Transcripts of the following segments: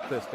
Test.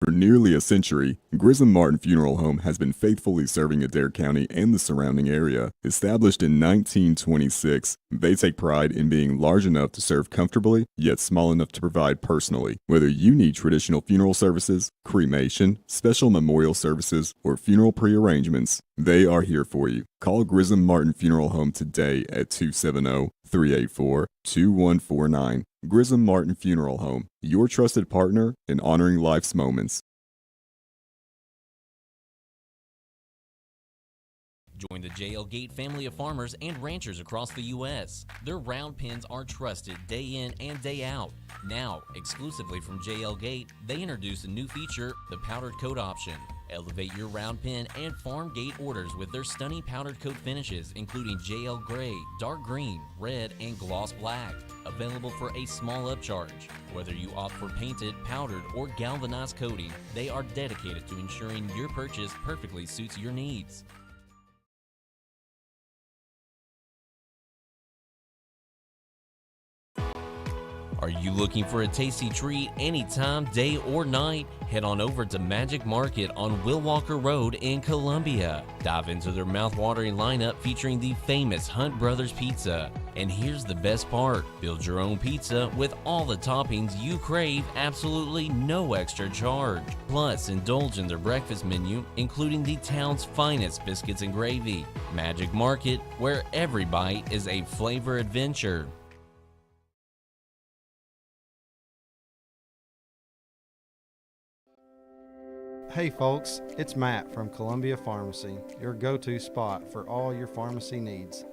For nearly a century, Grissom Martin Funeral Home has been faithfully serving Adair County and the surrounding area. Established in 1926, they take pride in being large enough to serve comfortably, yet small enough to provide personally. Whether you need traditional funeral services, cremation, special memorial services, or funeral prearrangements, they are here for you. Call Grissom Martin Funeral Home today at 270-384-2149. Grissom Martin Funeral Home, your trusted partner in honoring life's moments. Join the JL Gate family of farmers and ranchers across the U.S. Their round pins are trusted day in and day out. Now, exclusively from JL Gate, they introduce a new feature, the powdered coat option. Elevate your round pin and farm gate orders with their stunning powdered coat finishes, including JL Gray, Dark Green, Red, and Gloss Black. Available for a small upcharge. Whether you opt for painted, powdered, or galvanized coating, they are dedicated to ensuring your purchase perfectly suits your needs. Are you looking for a tasty treat anytime, day or night? Head on over to Magic Market on Will Walker Road in Columbia. Dive into their mouth-watering lineup featuring the famous Hunt Brothers Pizza. And here's the best part. Build your own pizza with all the toppings you crave, absolutely no extra charge. Plus, indulge in their breakfast menu, including the town's finest biscuits and gravy. Magic Market, where every bite is a flavor adventure. Hey folks, it's Matt from Columbia Pharmacy, your go-to spot for all your pharmacy needs.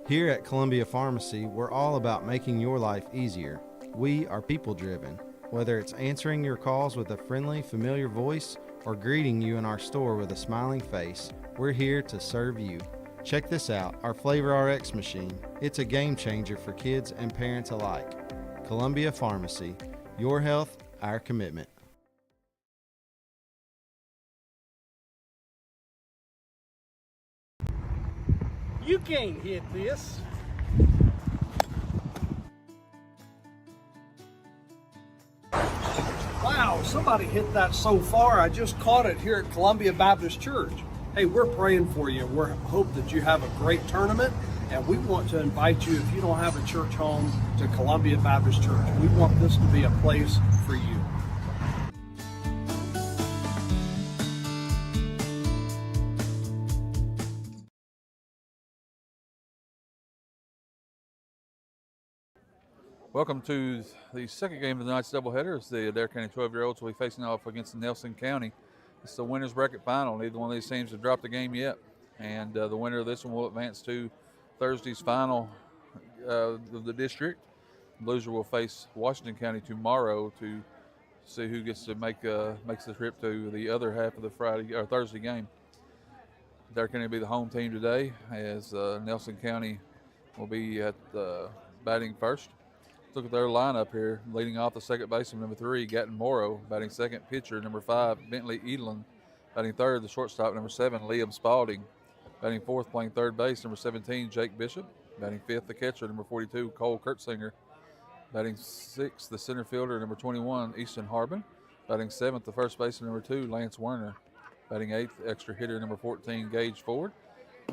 Here at Columbia Pharmacy, we're all about making your life easier. We are people-driven. Whether it's answering your calls with a friendly, familiar voice or greeting you in our store with a smiling face, we're here to serve you. Check this out, our Flavor RX machine. It's a game changer for kids and parents alike. Columbia Pharmacy, your health, our commitment. You can't hit this. Wow, somebody hit that so far. I just caught it here at Columbia Baptist Church. Hey, we're praying for you. We hope that you have a great tournament, and we want to invite you, if you don't have a church home, to Columbia Baptist Church. We want this to be a place for you. Welcome to the second game of the night's doubleheader. As the Adair County 12-year-olds will be facing off against Nelson County. It's the winner's bracket final. Neither one of these teams have dropped a game yet. And the winner of this one will advance to Thursday's final of the district. The loser will face Washington County tomorrow to see who gets to makes the trip to the other half of the Friday or Thursday game. Adair County will be the home team today, as Nelson County will be at batting first. Look at their lineup here. Leading off, the second baseman, number 3, Gatton Morrow. Batting second, pitcher, number 5, Bentley Edlin. Batting third, the shortstop, number 7, Liam Spalding. Batting fourth, playing third base, number 17, Jake Bishop. Batting fifth, the catcher, number 42, Cole Kurtzinger. Batting sixth, the center fielder, number 21, Easton Harbin. Batting seventh, the first baseman, number 2, Lance Werner. Batting eighth, extra hitter, number 14, Gage Ford.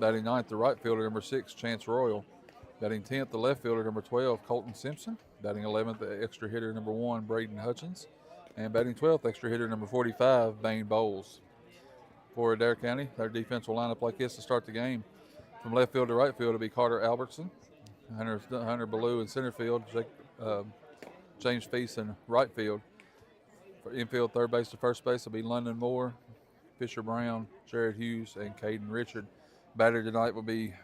Batting ninth, the right fielder, number 6, Chance Royal. Batting 10th, the left fielder, number 12, Colton Simpson. Batting 11th, the extra hitter, number 1, Braden Hutchins. And batting 12th, extra hitter, number 45, Bane Bowles. For Adair County, their defense will line up like this to start the game. From left field to right field, it'll be Carter Albertson, Hunter Ballou in center field, James Feast in right field. For infield, third base to first base, will be London Moore, Fisher Brown, Jared Hughes, and Caden Richard. Batter tonight will be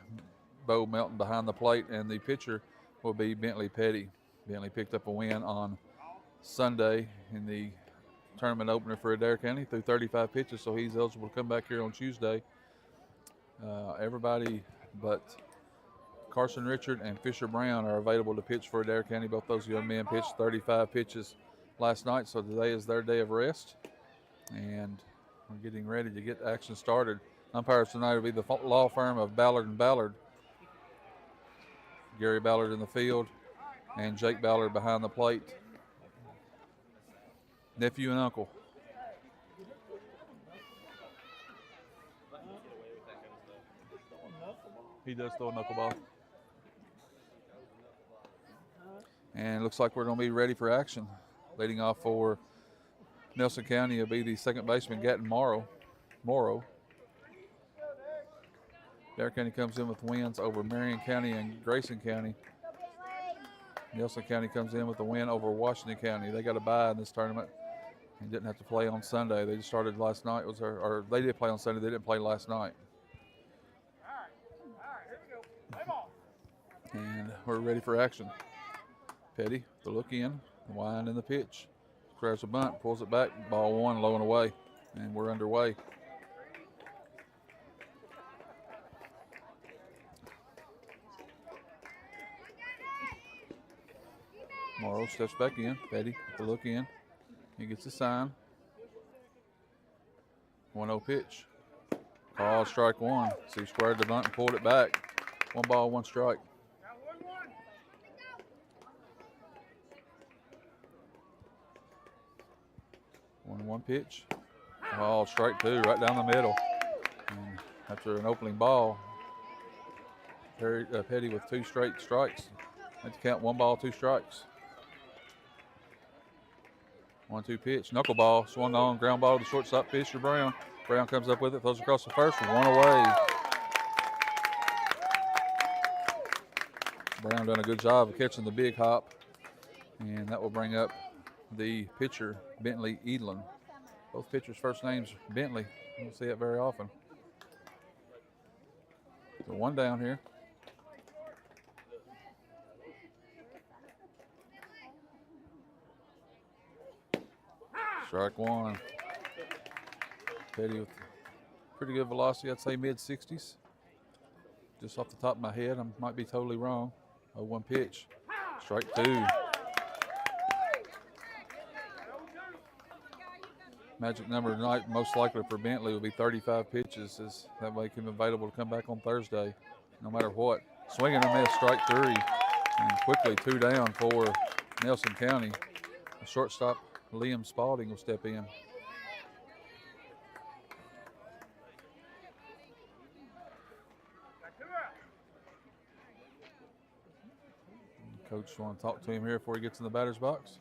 Bo Melton behind the plate, and the pitcher will be Bentley Petty. Bentley picked up a win on Sunday in the tournament opener for Adair County through 35 pitches, so he's eligible to come back here on Tuesday. Everybody but Carson Richard and Fisher Brown are available to pitch for Adair County. Both those young men pitched 35 pitches last night, so today is their day of rest, and we're getting ready to get action started. Umpires tonight will be the law firm of Ballard and Ballard. Gary Ballard in the field and Jake Ballard behind the plate. Nephew and uncle. He does throw a knuckleball. And it looks like we're going to be ready for action. Leading off for Nelson County will be the second baseman, Gatton Morrow. Adair County comes in with wins over Marion County and Grayson County. Nelson County comes in with a win over Washington County. They got a bye in this tournament and didn't have to play on Sunday. They just started last night. Or they did play on Sunday. They didn't play last night. And we're ready for action. Petty, the look in, wind in the pitch. Grabs a bunt, pulls it back, ball one, low and away. And we're underway. Morrow steps back in. Petty, the look in. He gets a sign. 1-0 pitch. Call strike one. So he squared the bunt and pulled it back. 1 ball, 1 strike. One pitch. Call strike 2 right down the middle. And after an opening ball, Petty with 2 straight strikes. Had to count 1 ball, 2 strikes. 1-2 pitch, knuckleball, swung on, ground ball to the shortstop, Fisher Brown. Brown comes up with it, throws across the first, 1 away. Brown done a good job of catching the big hop, and that will bring up the pitcher, Bentley Edlin. Both pitchers' first names, Bentley. You don't see that very often. So 1 down here. Strike 1. Petty with pretty good velocity, I'd say mid-60s. Just off the top of my head, I might be totally wrong. 0-1 pitch. Strike 2. Magic number tonight, most likely for Bentley, will be 35 pitches. As that make him available to come back on Thursday, no matter what. Swinging and miss, strike 3. And quickly 2 down for Nelson County. The shortstop, Liam Spalding, will step in. Coach want to talk to him here before he gets in the batter's box.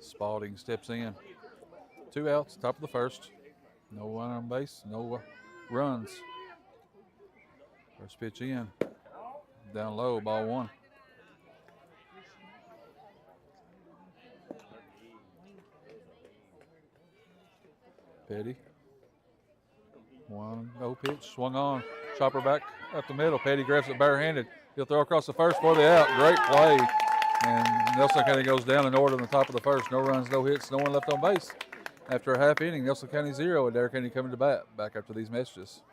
Spalding steps in. 2 outs, top of the first. No run on base, no runs. First pitch in. Down low, ball 1. Petty. 1-0 pitch, swung on. Chopper back up the middle. Petty grabs it barehanded. He'll throw across the first for the out. Great play. And Nelson County goes down in order on the top of the first. No runs, no hits, no one left on base. After a half inning, Nelson County 0, Adair County coming to bat. Back after these messages.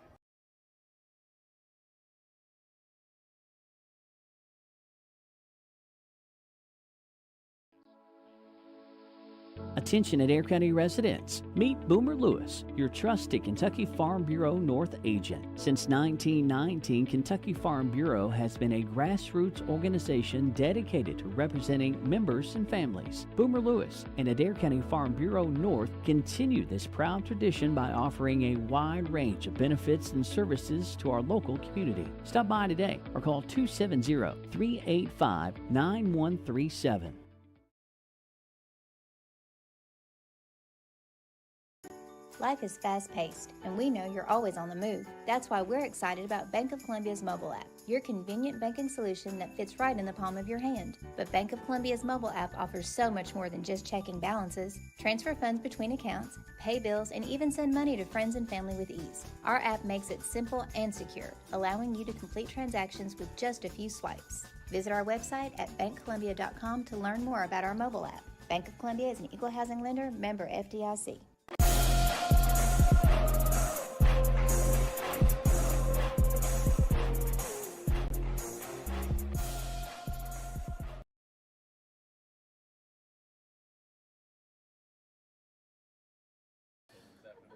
A Attention Adair County residents, meet Boomer Lewis, your trusted Kentucky Farm Bureau North agent. Since 1919, Kentucky Farm Bureau has been a grassroots organization dedicated to representing members and families. Boomer Lewis and Adair County Farm Bureau North continue this proud tradition by offering a wide range of benefits and services to our local community. Stop by today or call 270-385-9137. Life is fast-paced, and we know you're always on the move. That's why we're excited about Bank of Columbia's mobile app, your convenient banking solution that fits right in the palm of your hand. But Bank of Columbia's mobile app offers so much more than just checking balances. Transfer funds between accounts, pay bills, and even send money to friends and family with ease. Our app makes it simple and secure, allowing you to complete transactions with just a few swipes. Visit our website at bankcolumbia.com to learn more about our mobile app. Bank of Columbia is an equal housing lender, member FDIC.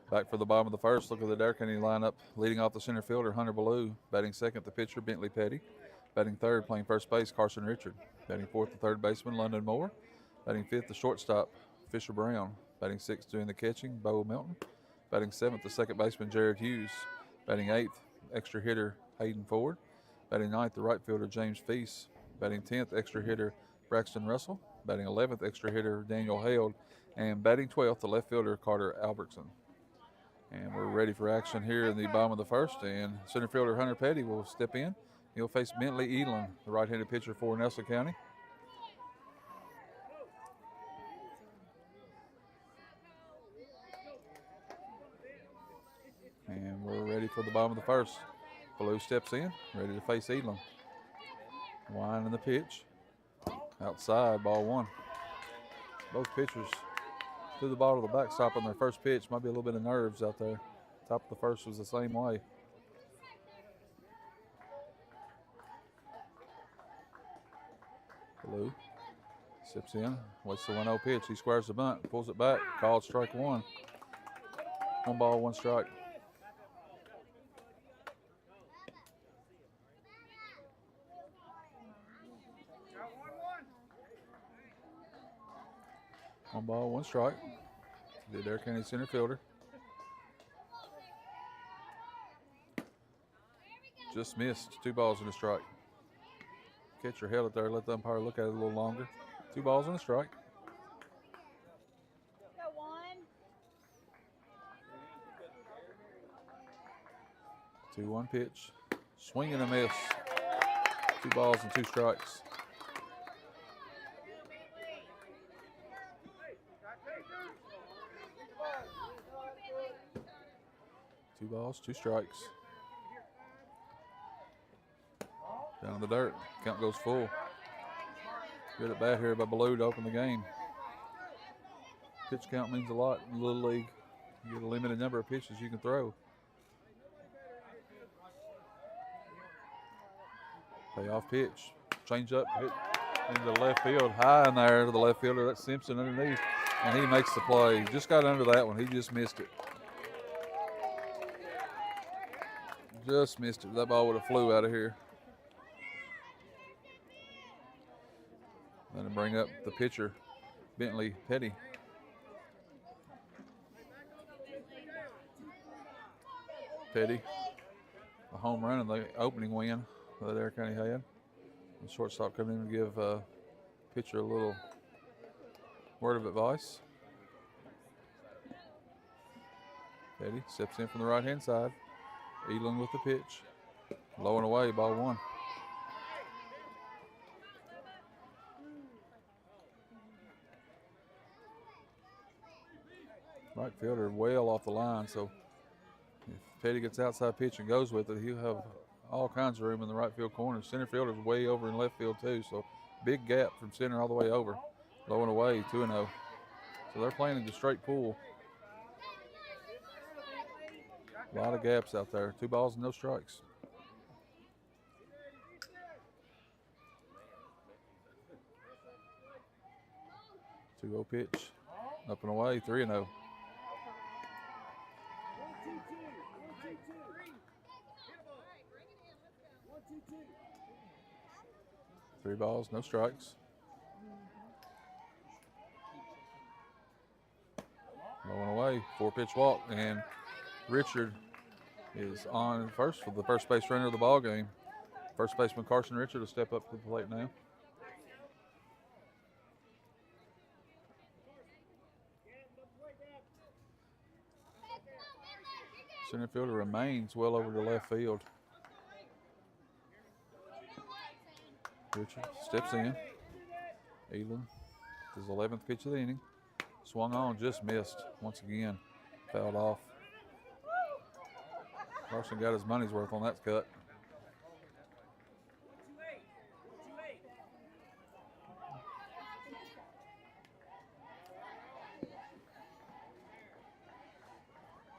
Back for the bottom of the first, look at the Adair County lineup. Leading off the center fielder, Hunter Ballou. Batting second, the pitcher, Bentley Petty. Batting third, playing first base, Carson Richard. Batting fourth, the third baseman, London Moore. Batting fifth, the shortstop, Fisher Brown. Batting sixth, doing the catching, Bo Milton. Batting seventh, the second baseman, Jared Hughes. Batting eighth, extra hitter, Hayden Ford. Batting ninth, the right fielder, James Feast. Batting 10th, extra hitter, Braxton Russell. Batting 11th, extra hitter, Daniel Held. And batting 12th, the left fielder, Carter Albertson. And we're ready for action here in the bottom of the first. And center fielder Hunter Petty will step in. He'll face Bentley Elam, the right-handed pitcher for Nelson County. And we're ready for the bottom of the first. Ballou steps in, ready to face Elam. Winding the pitch. Outside, ball one. Both pitchers through the ball to the backstop on their first pitch. Might be a little bit of nerves out there. Top of the first was the same way. Ballou steps in, waits the 1-0 pitch. He squares the bunt, pulls it back, called strike one. 1 ball, 1 strike. One ball, 1 strike. The Adair County center fielder. Just missed. 2 balls and a strike. Catcher held it there. Let the umpire look at it a little longer. 2 balls and a strike. 2-1 pitch. Swing and a miss. 2 balls and 2 strikes. 2 balls, 2 strikes. Down in the dirt. Count goes full. Good at bat here by Ballou to open the game. Pitch count means a lot in the Little League. You get a limited number of pitches you can throw. Payoff pitch. Change up, hit into the left field. High in there to the left fielder. That's Simpson underneath. And he makes the play. Just got under that one. He just missed it. Just missed it. That ball would have flew out of here. Then to bring up the pitcher, Bentley Petty. Petty, a home run in the opening win that Adair County had. The shortstop coming in to give pitcher a little word of advice. Petty steps in from the right-hand side. Elam with the pitch. Low and away, ball one. Right fielder well off the line, so if Petty gets outside pitch and goes with it, he'll have all kinds of room in the right field corner. Center fielder's way over in left field too, so big gap from center all the way over. Low and away, 2-0. So they're playing in the straight pool. A lot of gaps out there. 2 balls and no strikes. 2-0 pitch. Up and away, 3-0. Three balls, no strikes. Going away, 4-pitch walk, and Richard is on first for the first base runner of the ball game. First baseman Carson Richard will step up to the plate now. Center fielder remains well over to left field. Richard steps in. Elam, his 11th pitch of the inning. Swung on, just missed once again. Fouled off. Carson got his money's worth on that cut.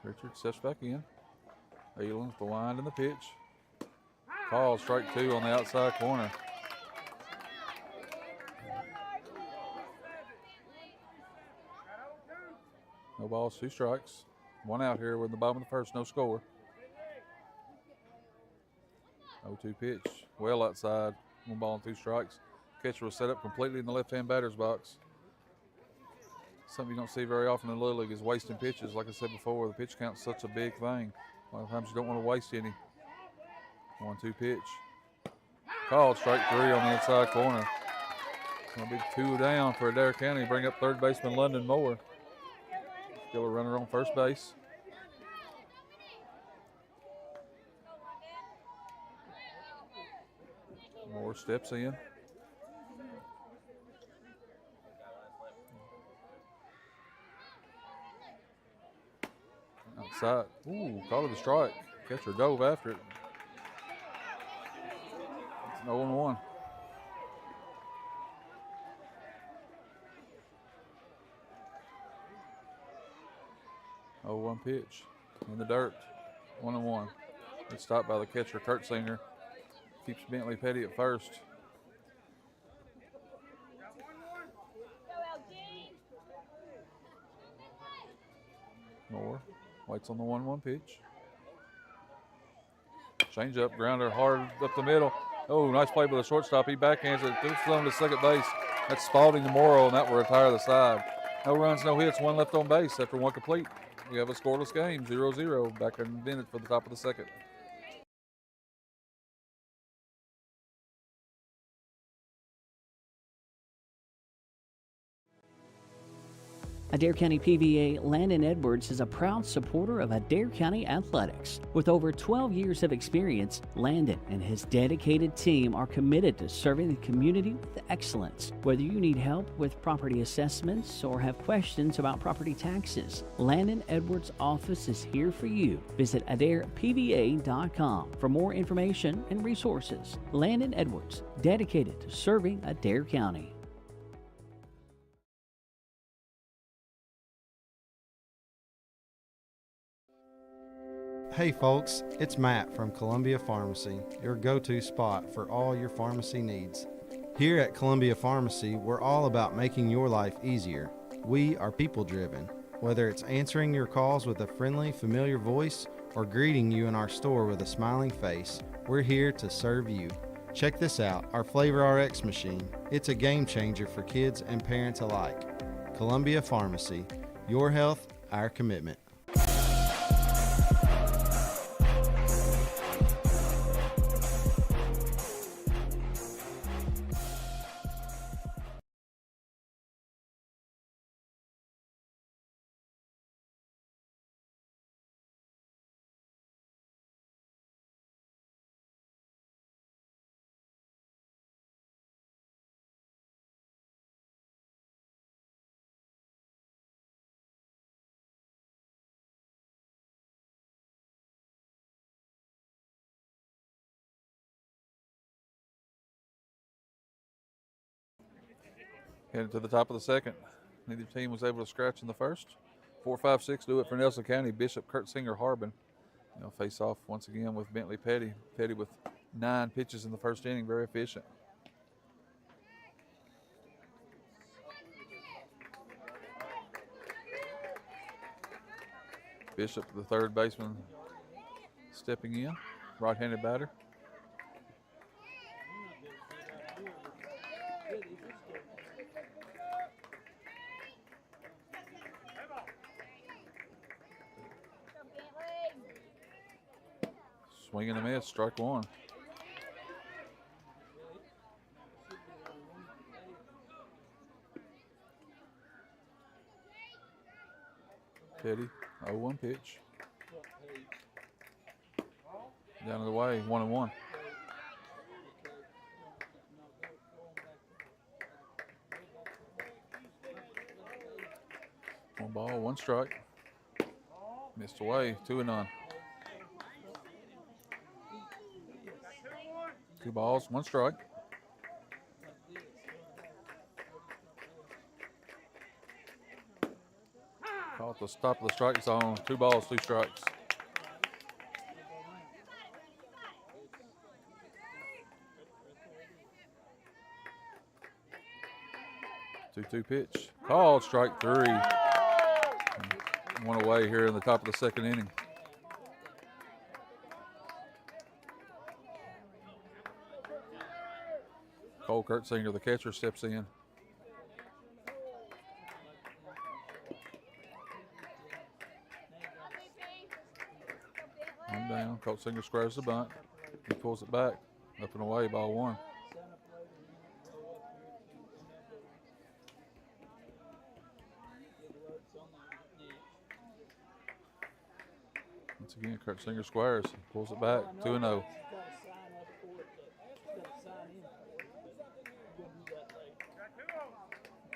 Richard steps back in. Elam with the wind and the pitch. Call strike 2 on the outside corner. No balls, 2 strikes. 1 out here with the bottom of the first, no score. 0-2 pitch, well outside. 1 ball and 2 strikes. Catcher was set up completely in the left-hand batter's box. Something you don't see very often in the Little League is wasting pitches. Like I said before, the pitch count's such a big thing. A lot of times you don't want to waste any. 1-2 pitch. Called strike 3 on the inside corner. It's going to be 2 down for Adair County. Bring up third baseman London Moore. Still a runner on first base. Moore steps in. Outside. Ooh, call it a strike. Catcher dove after it. It's an 0-1. Oh, 1 pitch in the dirt. 1-1. It's stopped by the catcher, Kurt Singer. Keeps Bentley Petty at first. Moore waits on the 1-1 pitch. Change up, grounder hard up the middle. Oh, nice play by the shortstop. He backhands it through to second base. That's Spalding to Morrow, and that will retire the side. No runs, no hits, 1 left on base after 1 complete. We have a scoreless game, 0-0. Back in Bennett for the top of the second. Adair County PVA Landon Edwards is a proud supporter of Adair County Athletics. With over 12 years of experience, Landon and his dedicated team are committed to serving the community with excellence. Whether you need help with property assessments or have questions about property taxes, Landon Edwards' office is here for you. Visit AdairPVA.com for more information and resources. Landon Edwards, dedicated to serving Adair County. Hey folks, it's Matt from Columbia Pharmacy, your go-to spot for all your pharmacy needs. Here at Columbia Pharmacy, we're all about making your life easier. We are people-driven. Whether it's answering your calls with a friendly, familiar voice or greeting you in our store with a smiling face, we're here to serve you. Check this out, our Flavor RX machine. It's a game changer for kids and parents alike. Columbia Pharmacy, your health, our commitment. Headed to the top of the second. Neither team was able to scratch in the first. 4-5-6 do it for Nelson County. Bishop, Kurt Singer, Harbin. They'll face off once again with Bentley Petty. Petty with 9 pitches in the first inning, very efficient. Bishop, the third baseman, stepping in, right-handed batter. Swing and a miss, strike one. Petty, 0-1 pitch. Down to the way, 1-1. One ball, one strike. Missed away, 2-0. 2 balls, 1 strike. Call at the stop of the strike zone. 2 balls, 2 strikes. Two pitch. Called strike 3. 1 away here in the top of the second inning. Cole Kurtzinger, the catcher, steps in. One down. Kurtzinger squares the bunt. He pulls it back. Up and away, ball 1. Once again, Kurtzinger squares. Pulls it back. 2-0.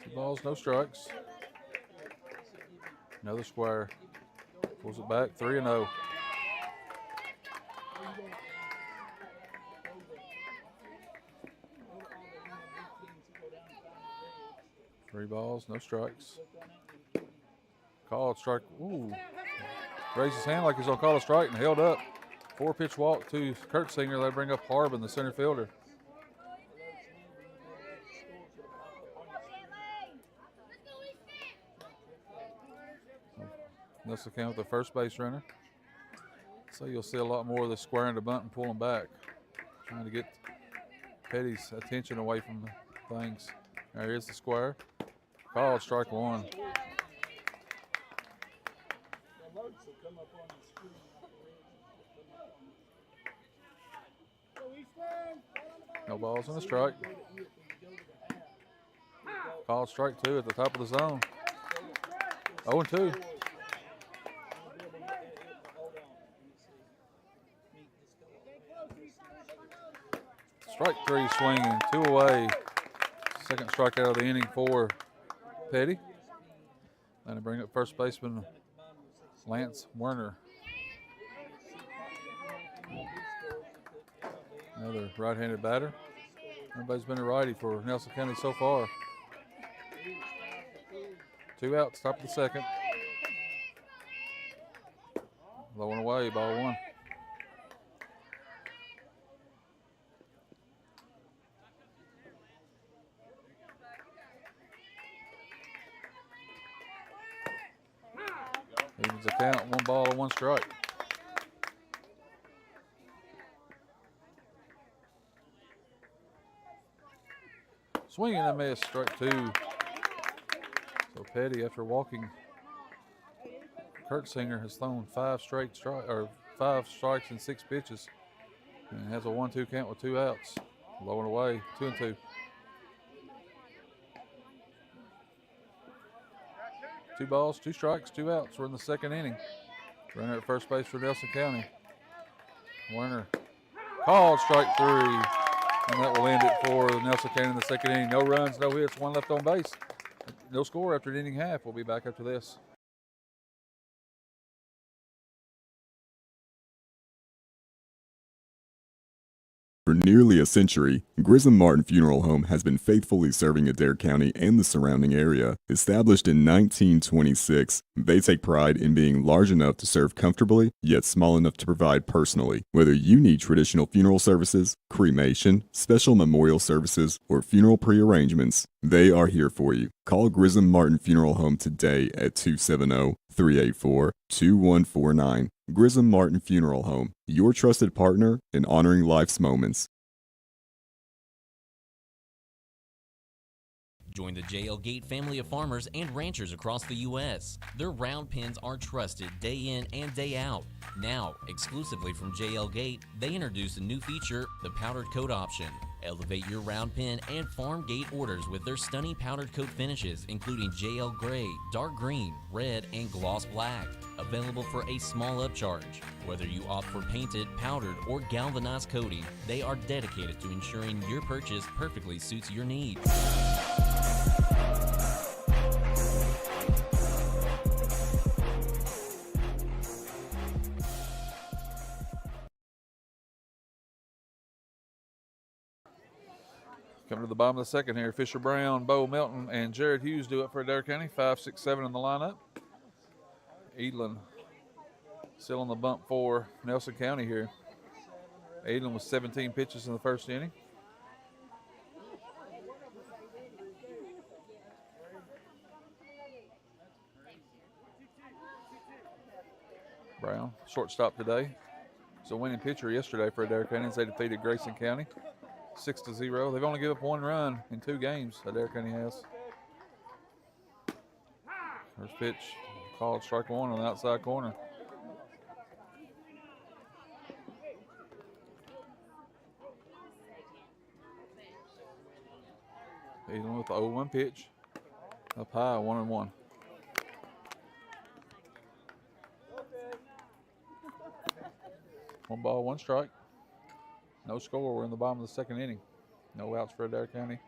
2 balls, no strikes. Another square. Pulls it back. 3-0. Three balls, no strikes. Called strike. Ooh. Raised his hand like he's going to call a strike and held up. 4-pitch walk to Kurtzinger. They bring up Harbin, the center fielder. That's the count with the first base runner. So you'll see a lot more of the squaring the bunt and pulling back. Trying to get Petty's attention away from things. There is the square. Called strike 1. No balls and a strike. Called strike 2 at the top of the zone. 0-2. Strike 3 swinging, 2 away. Second strikeout of the inning for Petty. And to bring up first baseman Lance Werner. Another right-handed batter. Everybody's been a righty for Nelson County so far. 2 outs, top of the second. Low and away, ball 1. Evens the count, 1 ball and 1 strike. Swing and a miss, strike 2. So Petty, after walking Kurtzinger, has thrown 5 strikes in 6 pitches, and has a 1-2 count with 2 outs. Low and away, 2-2. 2 balls, 2 strikes, 2 outs. We're in the second inning. Runner at first base for Nelson County. Werner called strike 3, and that will end it for Nelson County in the second inning. No runs, no hits, 1 left on base. No score after an inning half. We'll be back after this. For nearly a century, Grissom Martin Funeral Home has been faithfully serving Adair County and the surrounding area. Established in 1926, they take pride in being large enough to serve comfortably, yet small enough to provide personally. Whether you need traditional funeral services, cremation, special memorial services, or funeral pre-arrangements, they are here for you. Call Grissom Martin Funeral Home today at 270-384-2149. Grissom Martin Funeral Home, your trusted partner in honoring life's moments. Join the JL Gate family of farmers and ranchers across the U.S. Their round pins are trusted day in and day out. Now, exclusively from JL Gate, they introduced a new feature, the powdered coat option. Elevate your round pin and farm gate orders with their stunning powdered coat finishes, including JL Gray, Dark Green, Red, and Gloss Black. Available for a small upcharge. Whether you opt for painted, powdered, or galvanized coating, they are dedicated to ensuring your purchase perfectly suits your needs. Coming to the bottom of the second here, Fisher Brown, Bo Melton, and Jared Hughes do it for Adair County. 5, 6, 7 in the lineup. Edlin still on the bump for Nelson County here. Edlin with 17 pitches in the first inning. Brown, shortstop today. He's a winning pitcher yesterday for Adair County as they defeated Grayson County 6-0. They've only given up 1 run in 2 games, Adair County has. First pitch, called strike 1 on the outside corner. Edlin with the 0-1 pitch. Up high, 1-1. One ball, 1 strike. No score. We're in the bottom of the second inning. No outs for Adair County.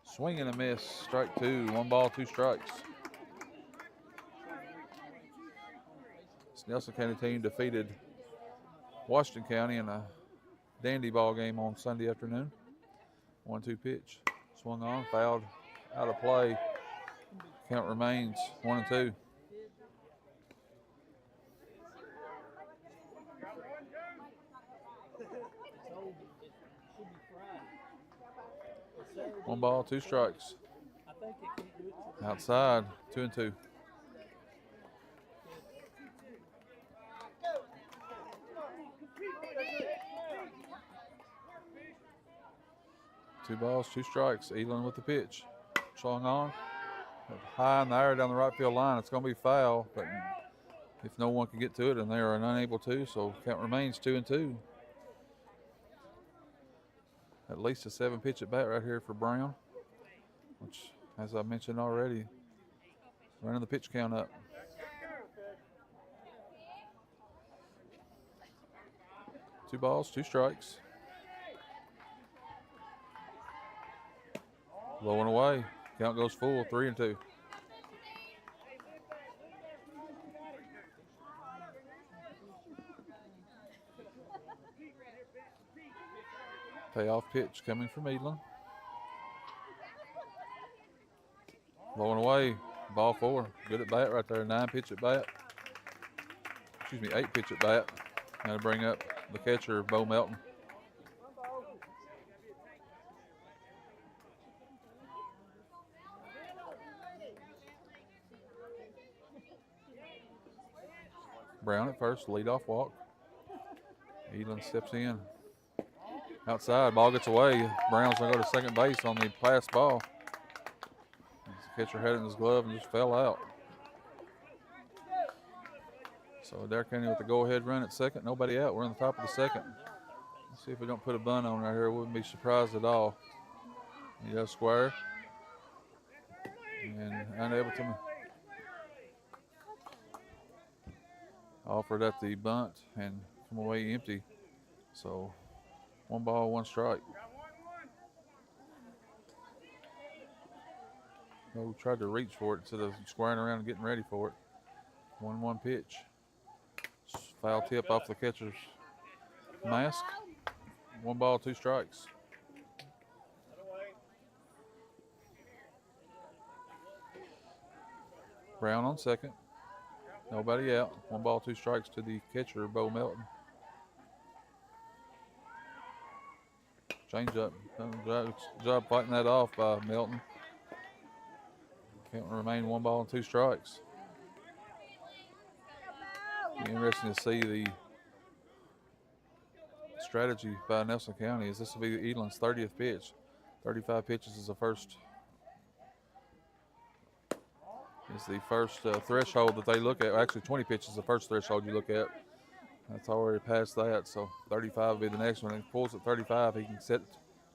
Swing and a miss. Strike 2. 1 ball, 2 strikes. This Nelson County team defeated Washington County in a dandy ball game on Sunday afternoon. 1-2 pitch. Swung on, fouled out of play. Count remains 1-2. One ball, 2 strikes. Outside, 2-2. Two balls, 2 strikes. Edlin with the pitch. Swung on. High in the air down the right field line. It's going to be foul, but if no one can get to it, and they are unable to, so count remains 2-2. At least a 7-pitch at bat right here for Brown, which, as I mentioned already, running the pitch count up. Two balls, 2 strikes. Low and away. Count goes full, 3-2. Payoff pitch coming from Edlin. Low and away. Ball 4. Good at bat right there. 9-pitch at bat. 8-pitch at bat. Now to bring up the catcher, Bo Melton. Brown at first, leadoff walk. Edlin steps in. Outside, ball gets away. Brown's going to go to second base on the pass ball. The catcher had it in his glove and just fell out. So Adair County with the go-ahead run at second. Nobody out. We're in the top of the second. Let's see if we don't put a bunt on right here. Wouldn't be surprised at all. He does square. And unable to offered at the bunt and come away empty. So 1 ball, 1 strike. No, tried to reach for it instead of squaring around and getting ready for it. 1-1 pitch. Foul tip off the catcher's Mask. 1 ball, 2 strikes. Brown on second. Nobody out. 1 ball, 2 strikes to the catcher, Bo Melton. Change up. Job fighting that off by Melton. Can't remain 1 ball and 2 strikes. Be interesting to see the strategy by Nelson County, as this will be Eland's 30th pitch. 35 pitches is the first threshold that they look at. Actually, 20 pitches is the first threshold you look at. That's already past that, so 35 will be the next one. If he pulls at 35, he can sit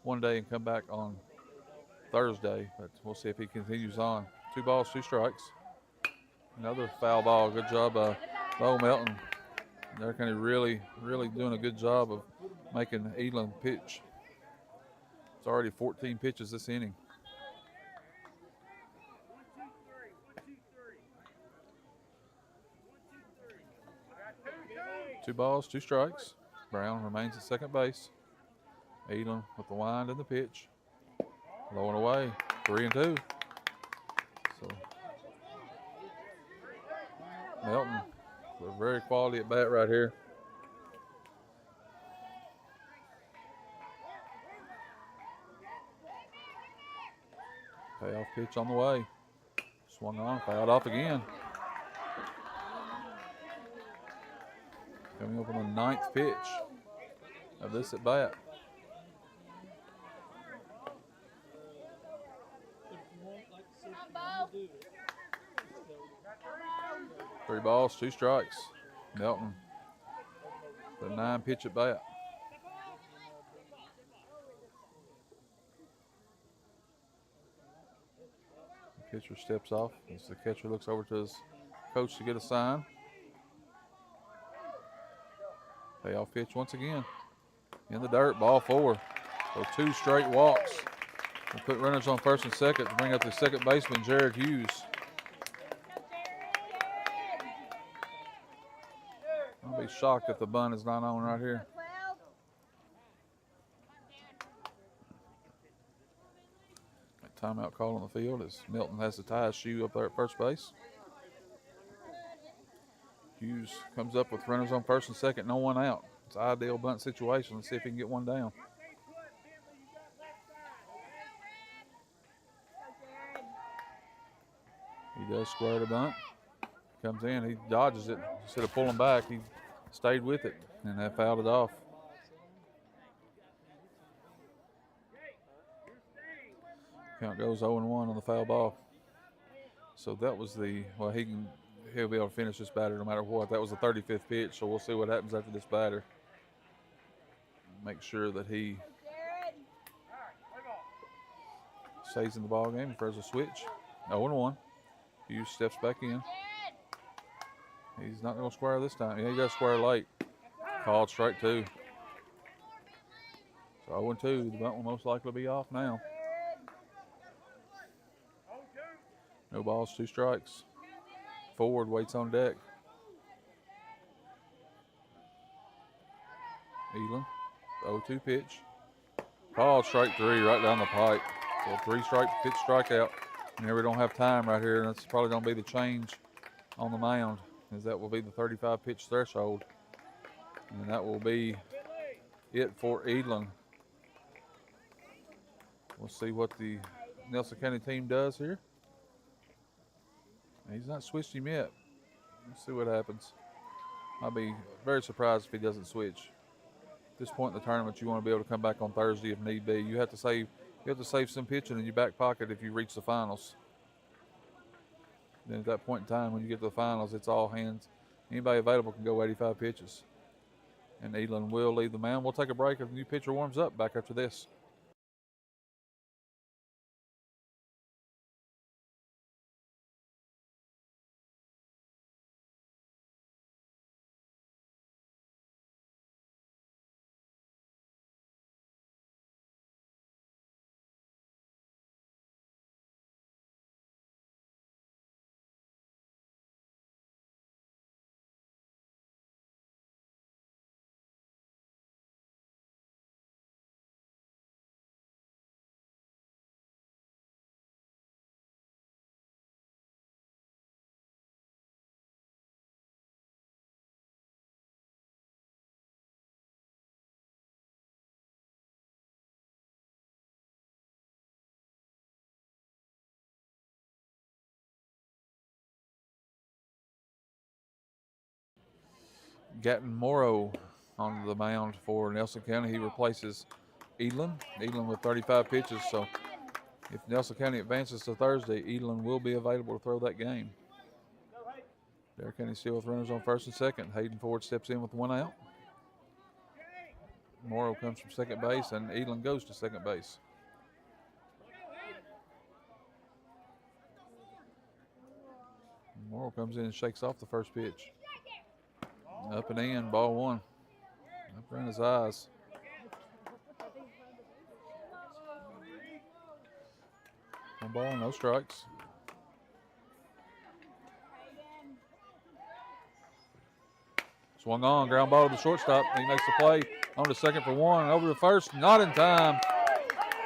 one day and come back on Thursday, but we'll see if he continues on. 2 balls, 2 strikes. Another foul ball. Good job by Bo Melton. They're kind of really doing a good job of making Eland pitch. It's already 14 pitches this inning. Two balls, 2 strikes. Brown remains at second base. Eland with the wind and the pitch. Low and away, 3-2. So Melton, a very quality at bat right here. Payoff pitch on the way. Swung on, fouled off again. Coming up on the 9th pitch of this at bat. Three balls, 2 strikes. Melton, the 9 pitch at bat. The pitcher steps off as the catcher looks over to his coach to get a sign. Payoff pitch once again. In the dirt, ball 4. So 2 straight walks. We'll put runners on first and second to bring up the second baseman, Jared Hughes. I'll be shocked if the bunt is not on right here. Timeout call on the field as Milton has to tie his shoe up there at first base. Hughes comes up with runners on first and second, no one out. It's an ideal bunt situation. Let's see if he can get one down. He does square the bunt. Comes in, he dodges it. Instead of pulling back, he stayed with it and that fouled it off. Count goes 0-1 on the foul ball. So that was he'll be able to finish this batter no matter what. That was the 35th pitch, so we'll see what happens after this batter. Make sure that he stays in the ball game if there's a switch. 0-1. Hughes steps back in. He's not going to square this time. Yeah, he does square late. Called strike 2. So 0-2. The bunt will most likely be off now. No balls, 2 strikes. Forward waits on deck. Eland, 0-2 pitch. Called strike 3 right down the pipe. So 3 strike pitch strikeout. And we don't have time right here. That's probably going to be the change on the mound, as that will be the 35 pitch threshold. And that will be it for Eland. We'll see what the Nelson County team does here. He's not switched him yet. Let's see what happens. I'll be very surprised if he doesn't switch. At this point in the tournament, you want to be able to come back on Thursday if need be. You have to save some pitching in your back pocket if you reach the finals. Then at that point in time, when you get to the finals, it's all hands. Anybody available can go 85 pitches. And Eland will lead the mound. We'll take a break if the new pitcher warms up. Back after this. Gatton Morrow onto the mound for Nelson County. He replaces Edlin. Edlin with 35 pitches. So if Nelson County advances to Thursday, Edlin will be available to throw that game. Adair County still with runners on first and second. Hayden Ford steps in with one out. Morrow comes from second base, and Edlin goes to second base. Morrow comes in and shakes off the first pitch. Up and in, ball one. Up around his eyes. One ball, no strikes. Swung on, ground ball to the shortstop. He makes the play on to second for one. Over to first, not in time.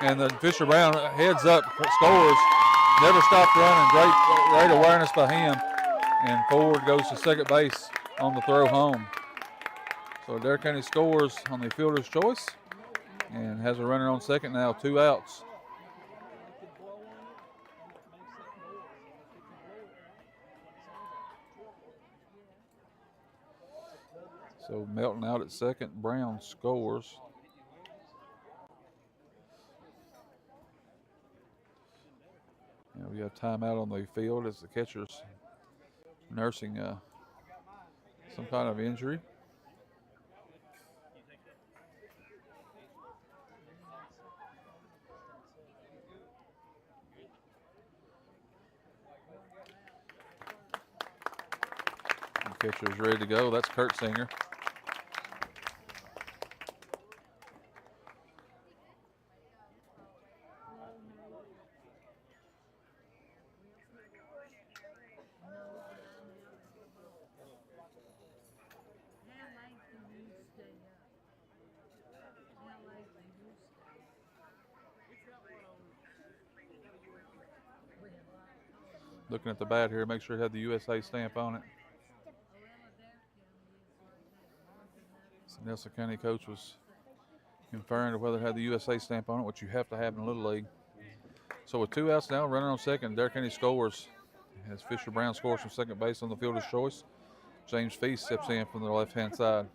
And then Fisher Brown heads up, scores. Never stopped running. Great awareness by him. And Ford goes to second base on the throw home. So Adair County scores on the fielder's choice and has a runner on second now, 2 outs. So Melton out at second, Brown scores. And we have timeout on the field as the catcher's nursing some kind of injury. The catcher is ready to go. That's Kurt Singer. Looking at the bat here, make sure it had the USA stamp on it. So Nelson County coach was conferring to whether it had the USA stamp on it, which you have to have in Little League. So with 2 outs now, runner on second, Adair County scores. As Fisher Brown scores from second base on the fielder's choice, James Feast steps in from the left-hand side.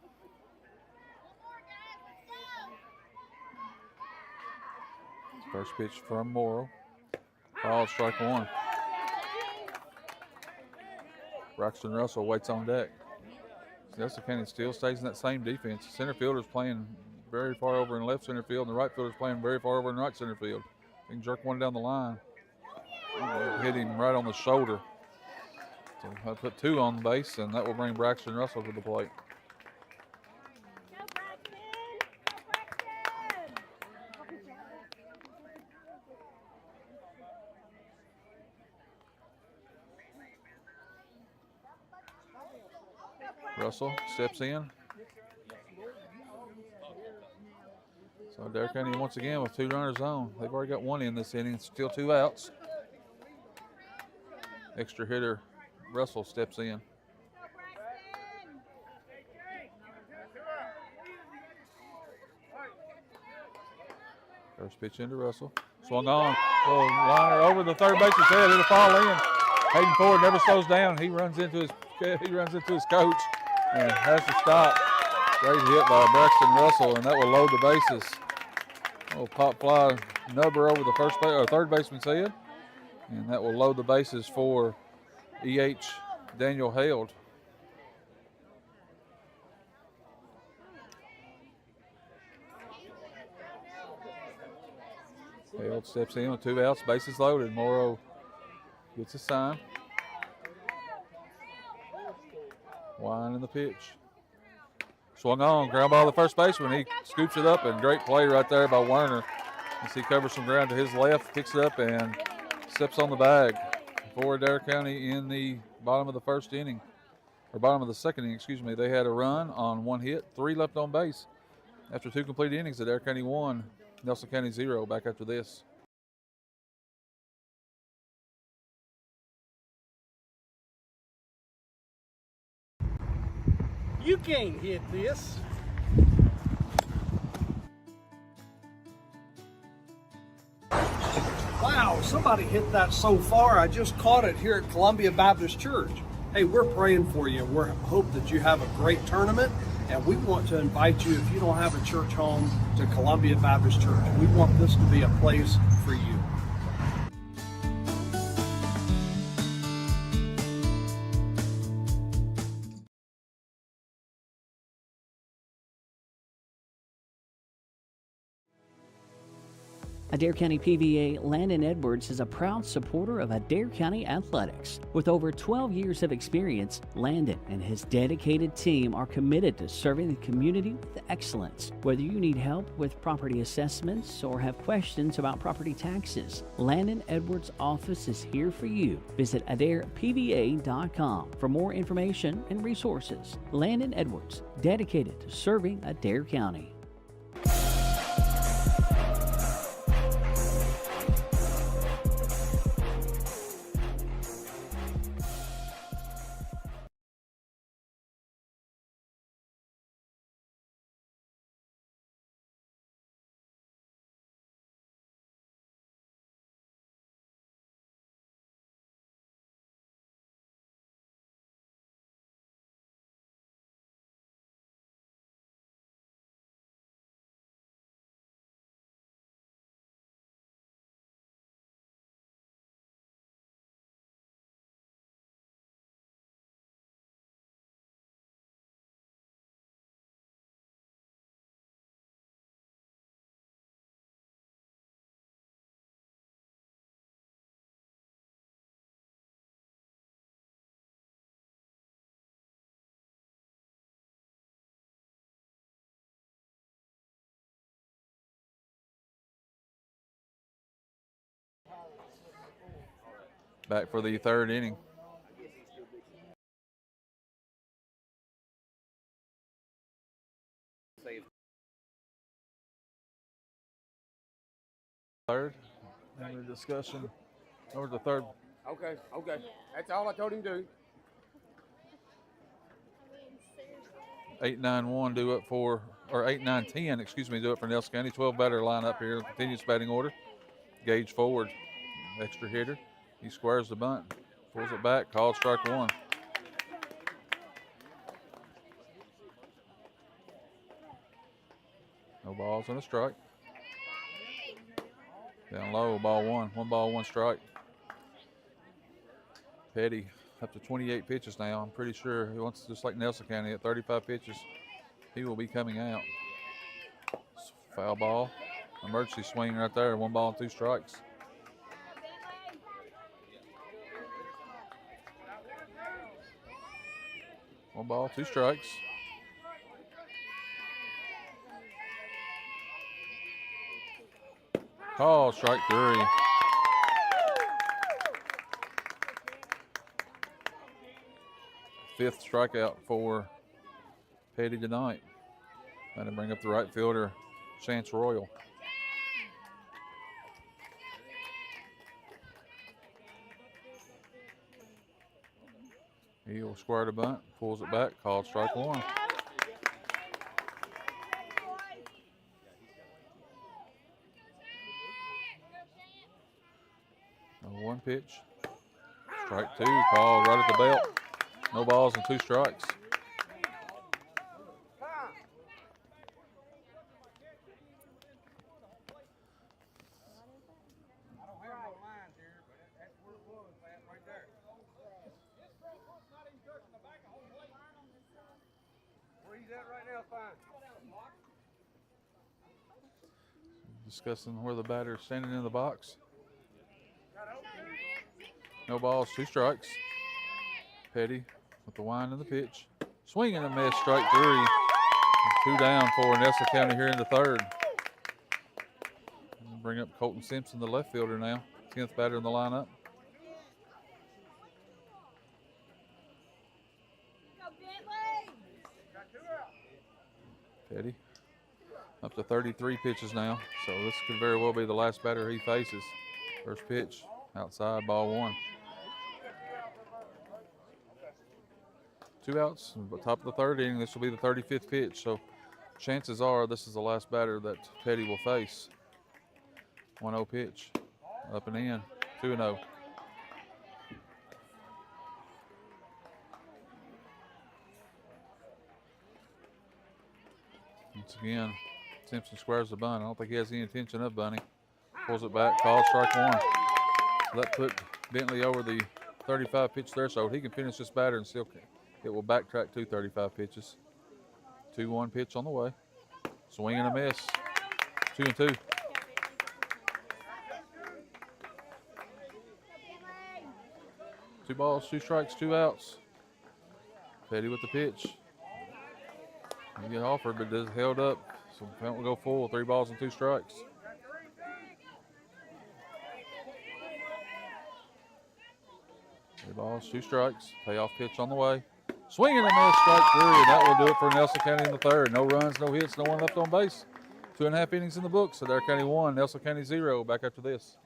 First pitch from Morrow. Ball, strike one. Braxton Russell waits on deck. Nelson County still stays in that same defense. Center fielder's playing very far over in left center field, and the right fielder's playing very far over in right center field. He can jerk one down the line. Hit him right on the shoulder. So I put 2 on the base, and that will bring Braxton Russell to the plate. Russell steps in. So Adair County once again with 2 runners on. They've already got 1 in this inning, still 2 outs. Extra hitter Russell steps in. First pitch into Russell. Swung on. Little liner over the third base's head. It'll fall in. Hayden Ford never slows down. He runs into his coach and has to stop. Great hit by Braxton Russell, and that will load the bases. Little pop fly nubber over the third baseman's head, and that will load the bases for E.H. Daniel Held. Held steps in with 2 outs, bases loaded. Morrow gets a sign. Winding the pitch. Swung on, ground ball to the first baseman. He scoops it up, and great play right there by Werner. As he covers some ground to his left, picks it up, and steps on the bag for Adair County in the bottom of the second inning, excuse me. They had a run on 1 hit, 3 left on base. After 2 completed innings, Adair County 1, Nelson County 0 back after this. You can't hit this. Wow, somebody hit that so far, I just caught it here at Columbia Baptist Church. Hey, we're praying for you. We hope that you have a great tournament, and we want to invite you, if you don't have a church home, to Columbia Baptist Church. We want this to be a place for you. Adair County PVA Landon Edwards is a proud supporter of Adair County athletics. With over 12 years of experience, Landon and his dedicated team are committed to serving the community with excellence. Whether you need help with property assessments or have questions about property taxes, Landon Edwards' office is here for you. Visit AdairPVA.com for more information and resources. Landon Edwards, dedicated to serving Adair County. Back for the third inning. Third. Any discussion over the third? Okay. That's all I told him to do. 8-9-1 due up for, or 8-9-10, excuse me, do it for Nelson County. 12 batter line up here. Continuous batting order. Gage forward. Extra hitter. He squares the bunt. Pulls it back. Called strike one. No balls and a strike. Down low, ball one. 1 ball, 1 strike. Petty up to 28 pitches now. I'm pretty sure he wants, just like Nelson County, at 35 pitches, he will be coming out. Foul ball. Emergency swing right there. 1 ball and 2 strikes. One ball, 2 strikes. Call, strike 3. Fifth strikeout for Petty tonight. Going to bring up the right fielder, Chance Royal. He'll square the bunt, pulls it back, called strike 1. No 1 pitch. Strike 2, called right at the belt. No balls and 2 strikes. Discussing where the batter is standing in the box. No balls, 2 strikes. Petty with the wind and the pitch. Swing and a miss, strike 3. 2 down for Nelson County here in the third. And bring up Colton Simpson, the left fielder now. 10th batter in the lineup. Petty up to 33 pitches now, so this could very well be the last batter he faces. First pitch, outside, ball 1. 2 outs, top of the third inning. This will be the 35th pitch, so chances are this is the last batter that Petty will face. 1-0 pitch, up and in, 2-0. Again, Simpson squares the bunt. I don't think he has any intention of bunting. Pulls it back, calls strike one. So that put Bentley over the 35 pitch threshold. He can finish this batter and still it will backtrack to 35 pitches. 2-1 pitch on the way. Swing and a miss. 2-2. Two balls, 2 strikes, 2 outs. Petty with the pitch. He get offered, but does held up. So count will go full. 3 balls and 2 strikes. Three balls, 2 strikes. Payoff pitch on the way. Swing and a miss, strike 3, and that will do it for Nelson County in the third. No runs, no hits, no one left on base. 2.5 innings in the books. Adair County 1, Nelson County 0. Back after this.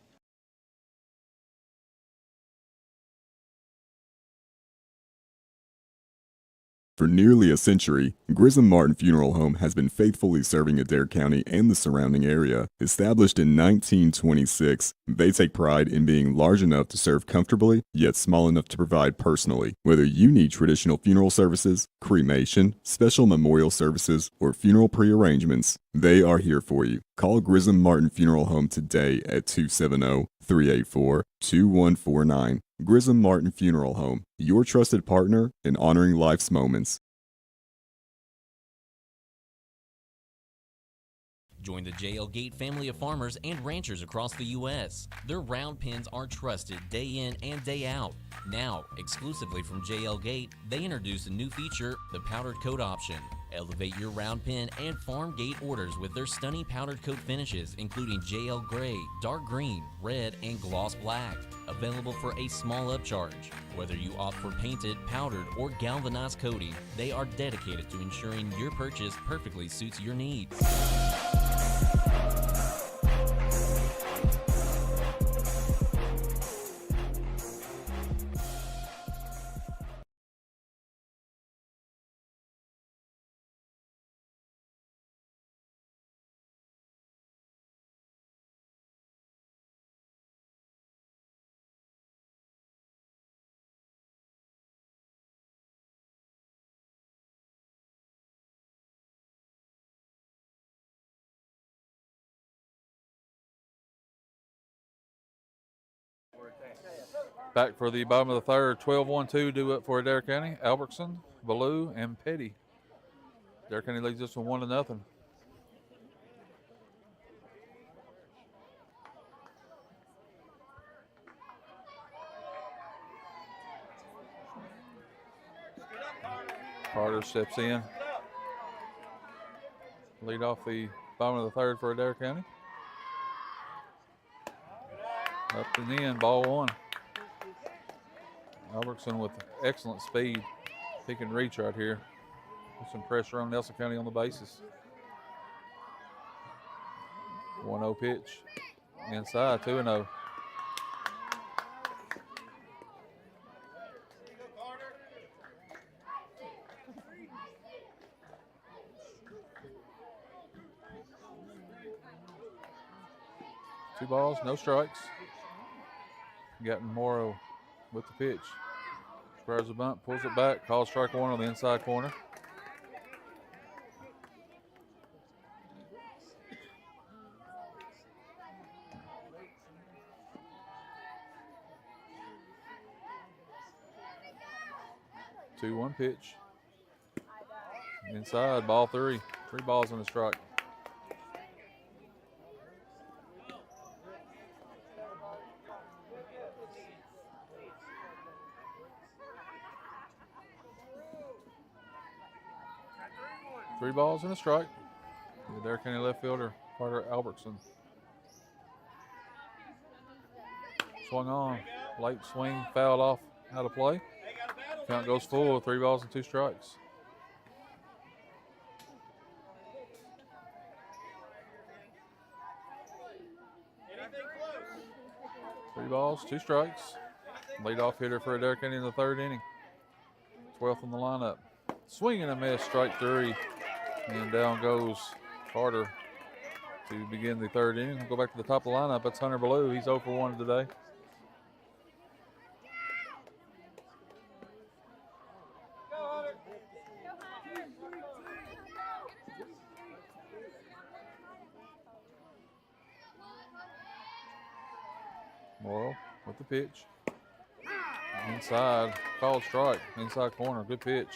For nearly a century, Grissom Martin Funeral Home has been faithfully serving Adair County and the surrounding area. Established in 1926, they take pride in being large enough to serve comfortably, yet small enough to provide personally. Whether you need traditional funeral services, cremation, special memorial services, or funeral prearrangements, they are here for you. Call Grissom Martin Funeral Home today at 270-384-2149. Grissom Martin Funeral Home, your trusted partner in honoring life's moments. Join the JL Gate family of farmers and ranchers across the U.S. Their round pins are trusted day in and day out. Now, exclusively from JL Gate, they introduce a new feature, the powdered coat option. Elevate your round pin and farm gate orders with their stunning powdered coat finishes, including JL Gray, dark green, red, and gloss black. Available for a small upcharge. Whether you opt for painted, powdered, or galvanized coating, they are dedicated to ensuring your purchase perfectly suits your needs. Back for the bottom of the third, 12-1-2 due up for Adair County. Albertson, Ballou, and Petty. Adair County leads this one 1-0. Carter steps in. Lead off the bottom of the third for Adair County. Up and in, ball 1. Albertson with excellent speed. He can reach right here. Put some pressure on Nelson County on the bases. 1-0 pitch. Inside, 2-0. Two balls, no strikes. Got Morrow with the pitch. Squares the bunt, pulls it back, calls strike 1 on the inside corner. Two, 1 pitch. Inside, ball 3. 3 balls and a strike. Three balls and a strike. The Adair County left fielder, Carter Albertson. Swung on. Late swing, fouled off, out of play. Count goes full, 3 balls and 2 strikes. Three balls, 2 strikes. Leadoff hitter for Adair County in the third inning. 12th in the lineup. Swing and a miss, strike 3. And down goes Carter to begin the third inning. We'll go back to the top of the lineup. That's Hunter Ballou. He's 0 for 1 today. Morrow with the pitch. Inside, called strike, inside corner, good pitch.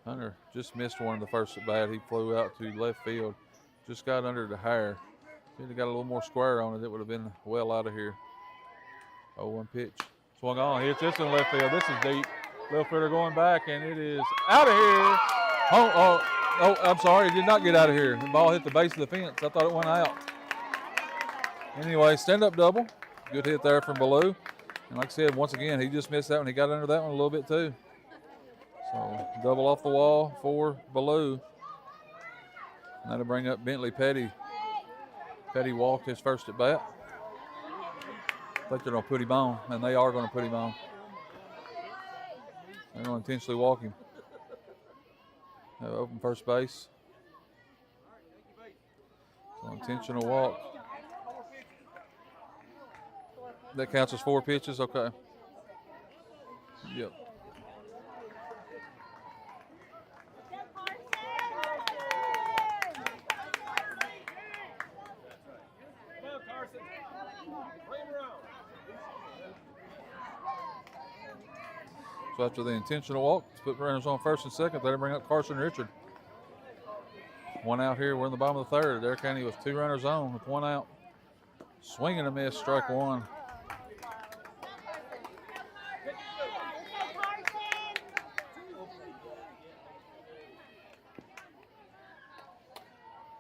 Hunter just missed one in the first at bat. He flew out to left field. Just got under the hair. If he'd have got a little more square on it, it would have been well out of here. 0-1 pitch. Swung on, hits this in left field. This is deep. Left fielder going back, and it is out of here. Oh, I'm sorry, it did not get out of here. The ball hit the base of the fence. I thought it went out. Anyway, stand-up double. Good hit there from Ballou. And like I said, once again, he just missed that one. He got under that one a little bit too. So double off the wall for Ballou. That'll bring up Bentley Petty. Petty walked his first at bat. I think they're going to put him on, and they are going to put him on. They're going to intentionally walk him. Have open first base. So intentional walk. That counts as 4 pitches? Okay. Yep. So after the intentional walk, let's put runners on first and second. They bring up Carson Richard. 1 out here. We're in the bottom of the third. Adair County with 2 runners on with 1 out. Swing and a miss, strike 1.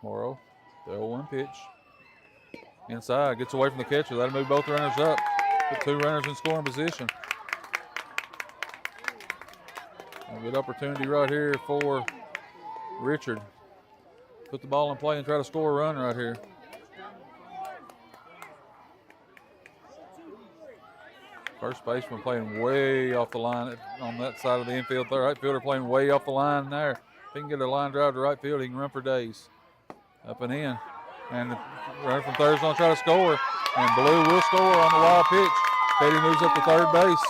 Morrow, the 0-1 pitch. Inside, gets away from the catcher. That'll move both runners up. Put 2 runners in scoring position. A good opportunity right here for Richard. Put the ball in play and try to score a run right here. First baseman playing way off the line on that side of the infield. Third right fielder playing way off the line there. If he can get a line drive to right field, he can run for days. Up and in. And the runner from third is going to try to score. And Blue will score on the wild pitch. Petty moves up to third base.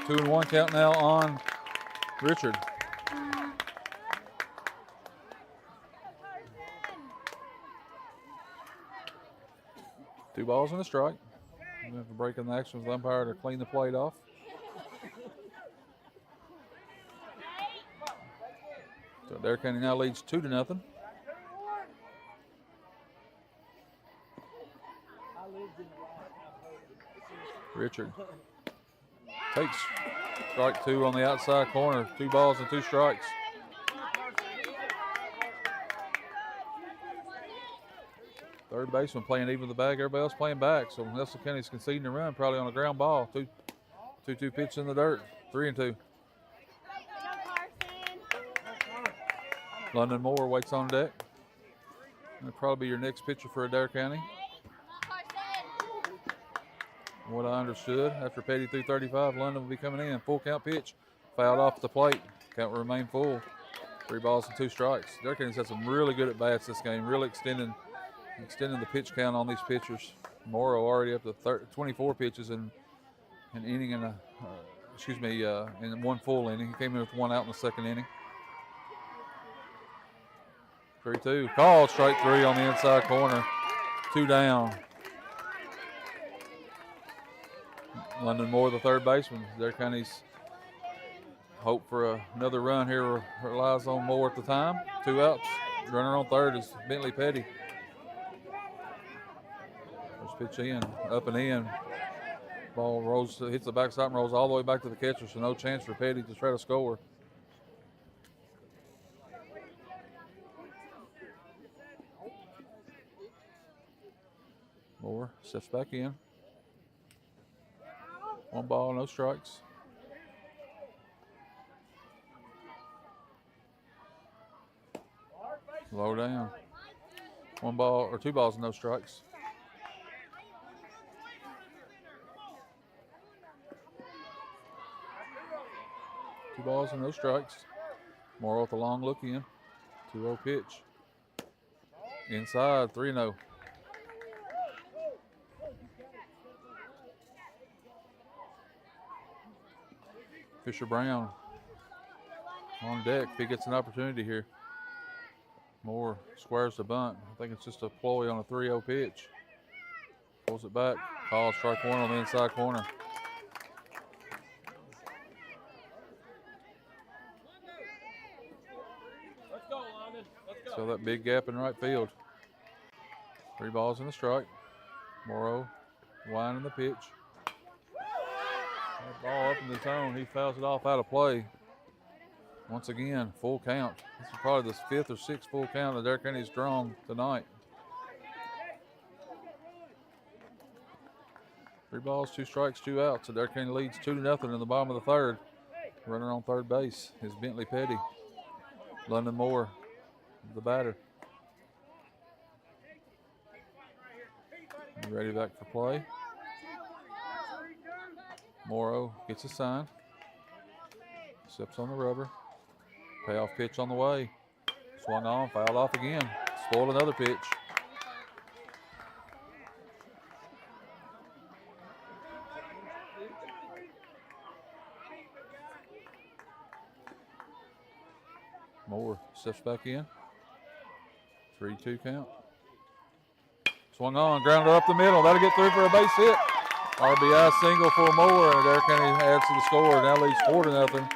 2-1 count now on Richard. Two balls and a strike. We have to break in the action with the umpire to clean the plate off. So Adair County now leads 2-0. Richard takes strike 2 on the outside corner. 2 balls and 2 strikes. Third baseman playing even with the bag. Everybody else playing back. So Nelson County's conceding a run, probably on a ground ball. 2-2 pitch in the dirt. 3-2. London Moore waits on deck. That'll probably be your next pitcher for Adair County. What I understood, after Petty through 35, London will be coming in. Full count pitch. Fouled off the plate. Count will remain full. 3 balls and 2 strikes. Adair County's had some really good at-bats this game, really extending the pitch count on these pitchers. Morrow already up to 24 pitches in an inning and in 1 full inning. He came in with 1 out in the 2nd inning. 3-2. Called strike 3 on the inside corner. 2 down. London Moore, the third baseman. Adair County's hope for another run here relies on Moore at the time. 2 outs. Runner on third is Bentley Petty. First pitch in, up and in. Ball rolls, hits the backstop and rolls all the way back to the catcher, so no chance for Petty to try to score. Moore steps back in. 1 ball, no strikes. Low down. 1 ball or 2 balls, no strikes. Two balls and no strikes. Morrow with a long look in. 2-0 pitch. Inside, 3-0. Fisher Brown on deck if he gets an opportunity here. Moore squares the bunt. I think it's just a ploy on a 3-0 pitch. Pulls it back. Calls strike one on the inside corner. So that big gap in right field. 3 balls in the strike. Morrow winding the pitch. That ball up in the zone. He fouls it off out of play. Once again, full count. This is probably the 5th or 6th full count that Adair County's drawn tonight. 3 balls, 2 strikes, 2 outs. Adair County leads 2-0 in the bottom of the 3rd. Runner on third base is Bentley Petty. London Moore, the batter. Ready back for play. Morrow gets a sign. Steps on the rubber. Payoff pitch on the way. Swung on, fouled off again. Spoiled another pitch. Moore steps back in. 3-2 count. Swung on, grounder up the middle. That'll get through for a base hit. RBI single for Moore, and Adair County adds to the score. Now leads 4-0.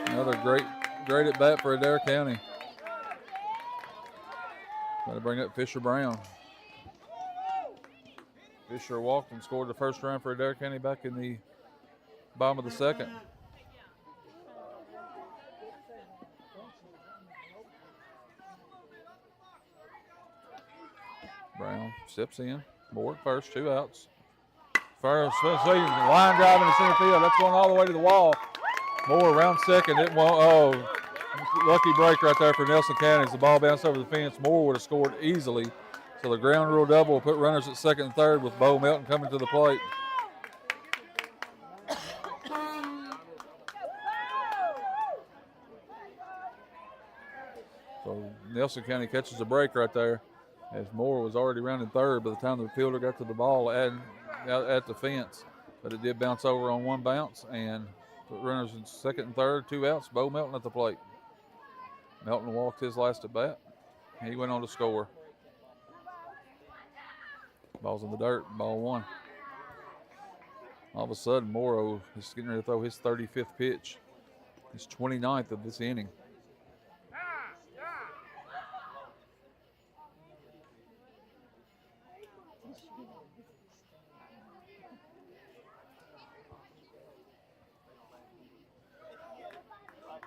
Another great at bat for Adair County. Got to bring up Fisher Brown. Fisher walked and scored the first run for Adair County back in the bottom of the 2nd. Brown steps in. Moore at first, 2 outs. First, line drive in the center field. That's going all the way to the wall. Moore around second. It won't. Oh, lucky break right there for Nelson County as the ball bounced over the fence. Moore would have scored easily. So the ground rule double will put runners at 2nd and 3rd with Bo Melton coming to the plate. So Nelson County catches a break right there, as Moore was already rounding 3rd by the time the fielder got to the ball at the fence. But it did bounce over on one bounce and put runners in 2nd and 3rd, 2 outs. Bo Melton at the plate. Melton walked his last at bat. He went on to score. Ball's in the dirt, ball 1. All of a sudden, Morrow is getting ready to throw his 35th pitch. His 29th of this inning.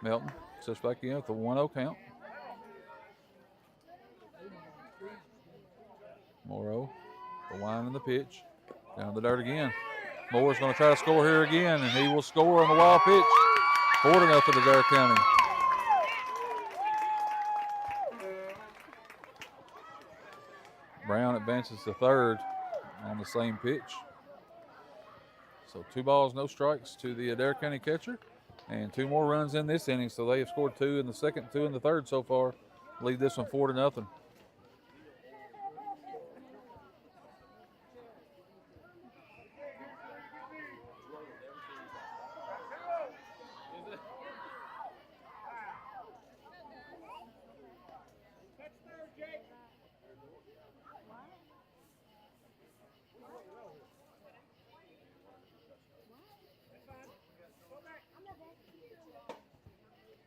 Melton sets back in with a 1-0 count. Morrow, the line and the pitch. Down the dirt again. Moore's going to try to score here again, and he will score on the wild pitch. 4-0 to Adair County. Brown advances to 3rd on the same pitch. So 2 balls, no strikes to the Adair County catcher. And 2 more runs in this inning, so they have scored 2 in the 2nd, 2 in the 3rd so far. Lead this one 4-0.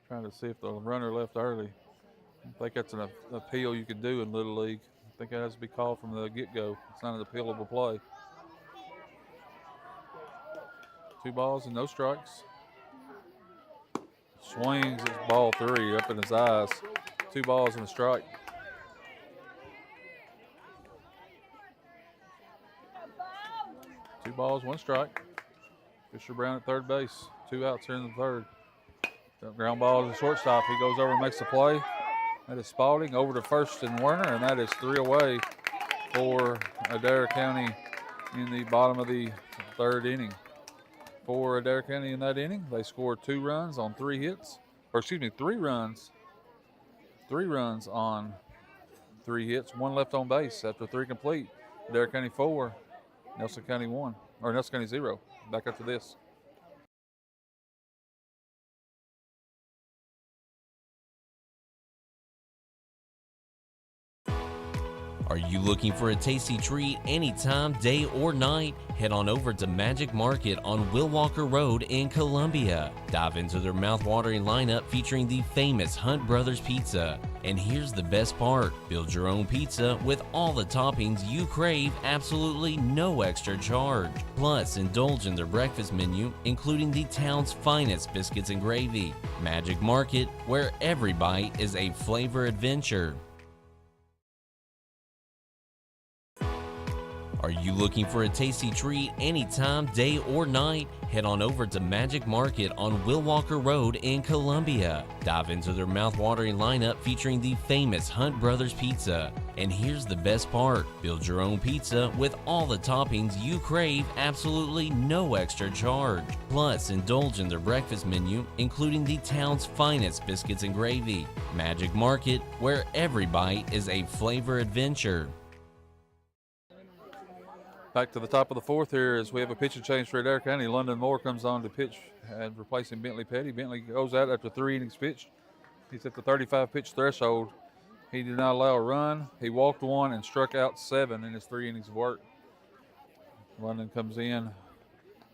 Trying to see if the runner left early. I think that's an appeal you could do in Little League. I think that has to be called from the get-go. It's not an appealable play. 2 balls and no strikes. Swings, it's ball 3 up in his eyes. 2 balls and a strike. Two balls, 1 strike. Fisher Brown at 3rd base. 2 outs here in the 3rd. Ground ball to the shortstop. He goes over and makes the play. That is Spalding over to first and Werner, and that is 3 away for Adair County in the bottom of the 3rd inning. For Adair County in that inning, they scored 2 runs on 3 hits. Or excuse me, 3 runs. 3 runs on 3 hits. 1 left on base after 3 complete. Adair County 4, Nelson County 1. Or Nelson County 0. Back after this. Are you looking for a tasty treat anytime, day or night? Head on over to Magic Market on Will Walker Road in Columbia. Dive into their mouth-watering lineup featuring the famous Hunt Brothers Pizza. And here's the best part, build your own pizza with all the toppings you crave, absolutely no extra charge. Plus, indulge in their breakfast menu, including the town's finest biscuits and gravy. Magic Market, where every bite is a flavor adventure. Are you looking for a tasty treat anytime, day or night? Head on over to Magic Market on Will Walker Road in Columbia. Dive into their mouth-watering lineup featuring the famous Hunt Brothers Pizza. And here's the best part, build your own pizza with all the toppings you crave, absolutely no extra charge. Plus, indulge in their breakfast menu, including the town's finest biscuits and gravy. Magic Market, where every bite is a flavor adventure. Back to the top of the fourth here as we have a pitching change for Adair County. London Moore comes on to pitch and replacing Bentley Petty. Bentley goes out after 3 innings pitched. He's at the 35 pitch threshold. He did not allow a run. He walked 1 and struck out 7 in his 3 innings of work. London comes in.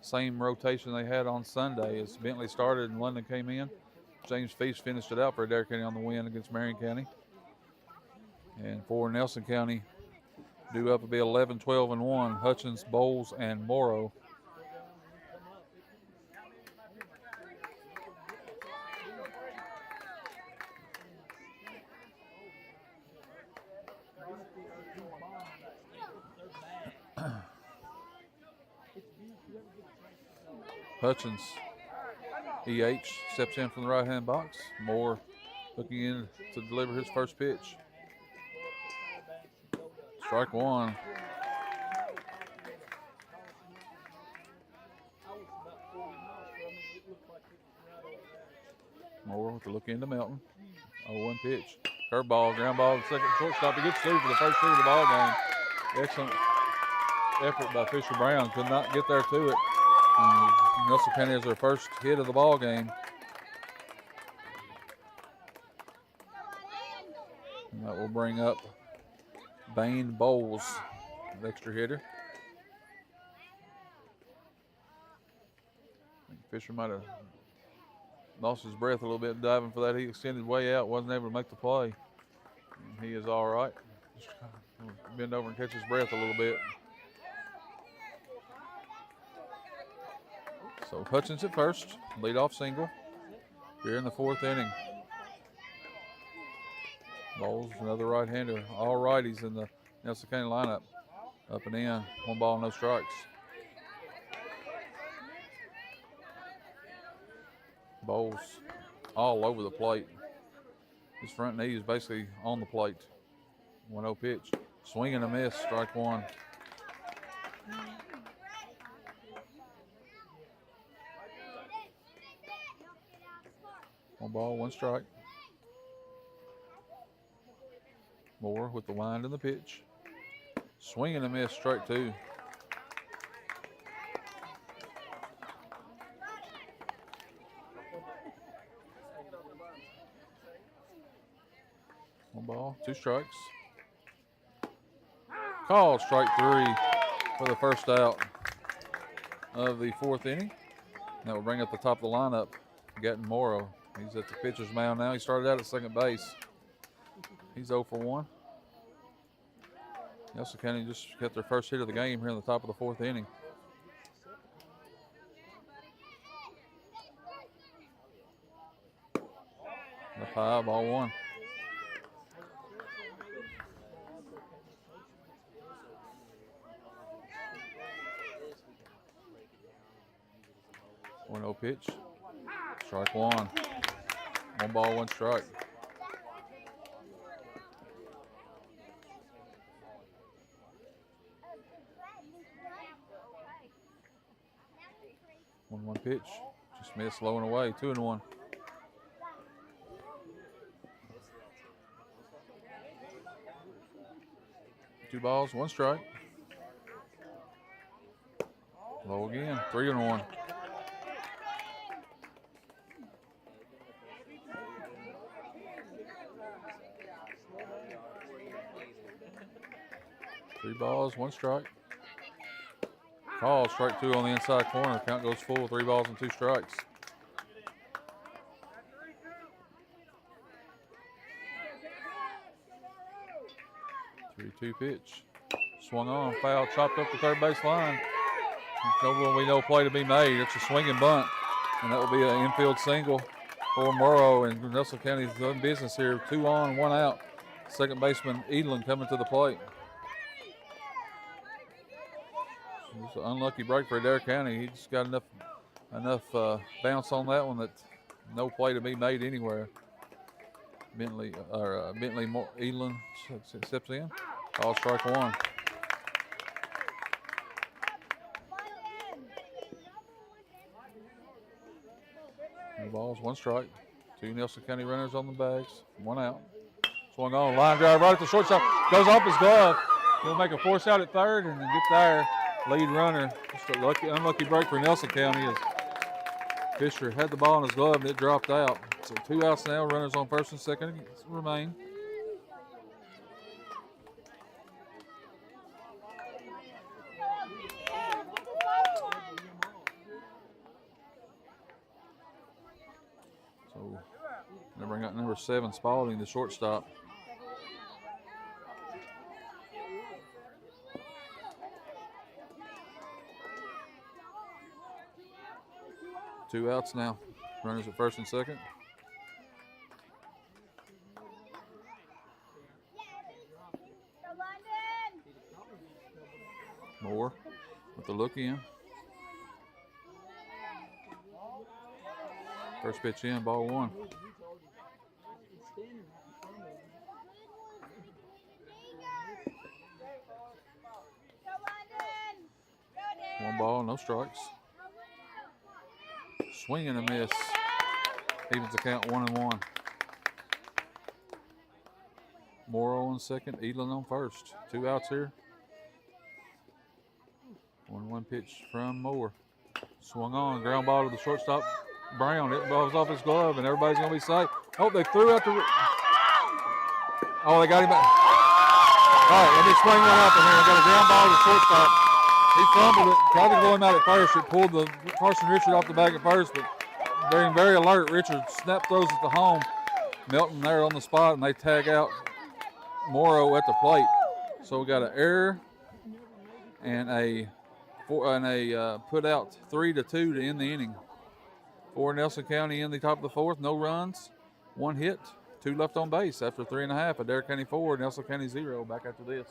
Same rotation they had on Sunday as Bentley started and London came in. James Feast finished it out for Adair County on the win against Marion County. And for Nelson County, due up will be 11, 12, and 1. Hutchins, Bowles, and Morrow. Hutchins, EH, steps in from the right-hand box. Moore looking in to deliver his first pitch. Strike 1. Moore with the look into Melton. 0-1 pitch. Curveball, ground ball to second shortstop. He gets through for the first hit of the ball game. Excellent effort by Fisher Brown. Could not get there to it. And Nelson County has their first hit of the ball game. And that will bring up Bain Bowles, an extra hitter. I think Fisher might have lost his breath a little bit diving for that. He extended way out, wasn't able to make the play. And he is all right. Just bend over and catch his breath a little bit. So Hutchins at first, leadoff single here in the 4th inning. Bowles, another right-hander. All righties in the Nelson County lineup. Up and in. 1 ball, no strikes. Bowles all over the plate. His front knee is basically on the plate. 1-0 pitch. Swing and a miss. Strike 1. One ball, 1 strike. Moore with the wind and the pitch. Swing and a miss, strike 2. One ball, 2 strikes. Call, strike 3 for the first out of the 4th inning. That will bring up the top of the lineup, Gatton Morrow. He's at the pitcher's mound now. He started out at second base. He's 0 for 1. Nelson County just got their first hit of the game here in the top of the 4th inning. The 5, ball 1. One 0 pitch. Strike 1. 1 ball, 1 strike. One pitch. Just missed, low and away. 2-1. Two balls, 1 strike. Low again. 3-1. 3 balls, 1 strike. Call, strike 2 on the inside corner. Count goes full, 3 balls and 2 strikes. 3-2 pitch. Swung on, foul, chopped up the third base line. We know play to be made. It's a swinging bunt, and that will be an infield single for Morrow. And Nelson County's done business here. 2 on, 1 out. Second baseman Edlin coming to the plate. It's an unlucky break for Adair County. He just got enough bounce on that one that no play to be made anywhere. Bentley Edlin steps in. Call strike 1. Two balls, 1 strike. 2 Nelson County runners on the bags. 1 out. Swung on, line drive right at the shortstop. Goes off his glove. He'll make a force out at third and then get there. Lead runner. Just a unlucky break for Nelson County as Fisher had the ball in his glove and it dropped out. So 2 outs now. Runners on first and second remain. So they bring out number 7, Spalding, the shortstop. Two outs now. Runners at first and second. Moore with the look in. First pitch in, ball 1. One ball, no strikes. Swing and a miss. Evens the count 1-1. Morrow on second, Edlin on first. 2 outs here. 1-1 pitch from Moore. Swung on, ground ball to the shortstop. Brown, it balls off his glove, and everybody's going to be safe. Oh, they threw out the. Oh, they got him back. All right, let me explain what happened here. They got a ground ball to the shortstop. He fumbled it, tried to blow him out at first. It pulled the Carson Richard off the bag at first, but being very alert, Richard snap throws at the home. Melton there on the spot, and they tag out Morrow at the plate. So we got an error and a put out 3-2 to end the inning. For Nelson County in the top of the 4th, no runs, 1 hit, 2 left on base after 3.5. Adair County 4, Nelson County 0. Back after this.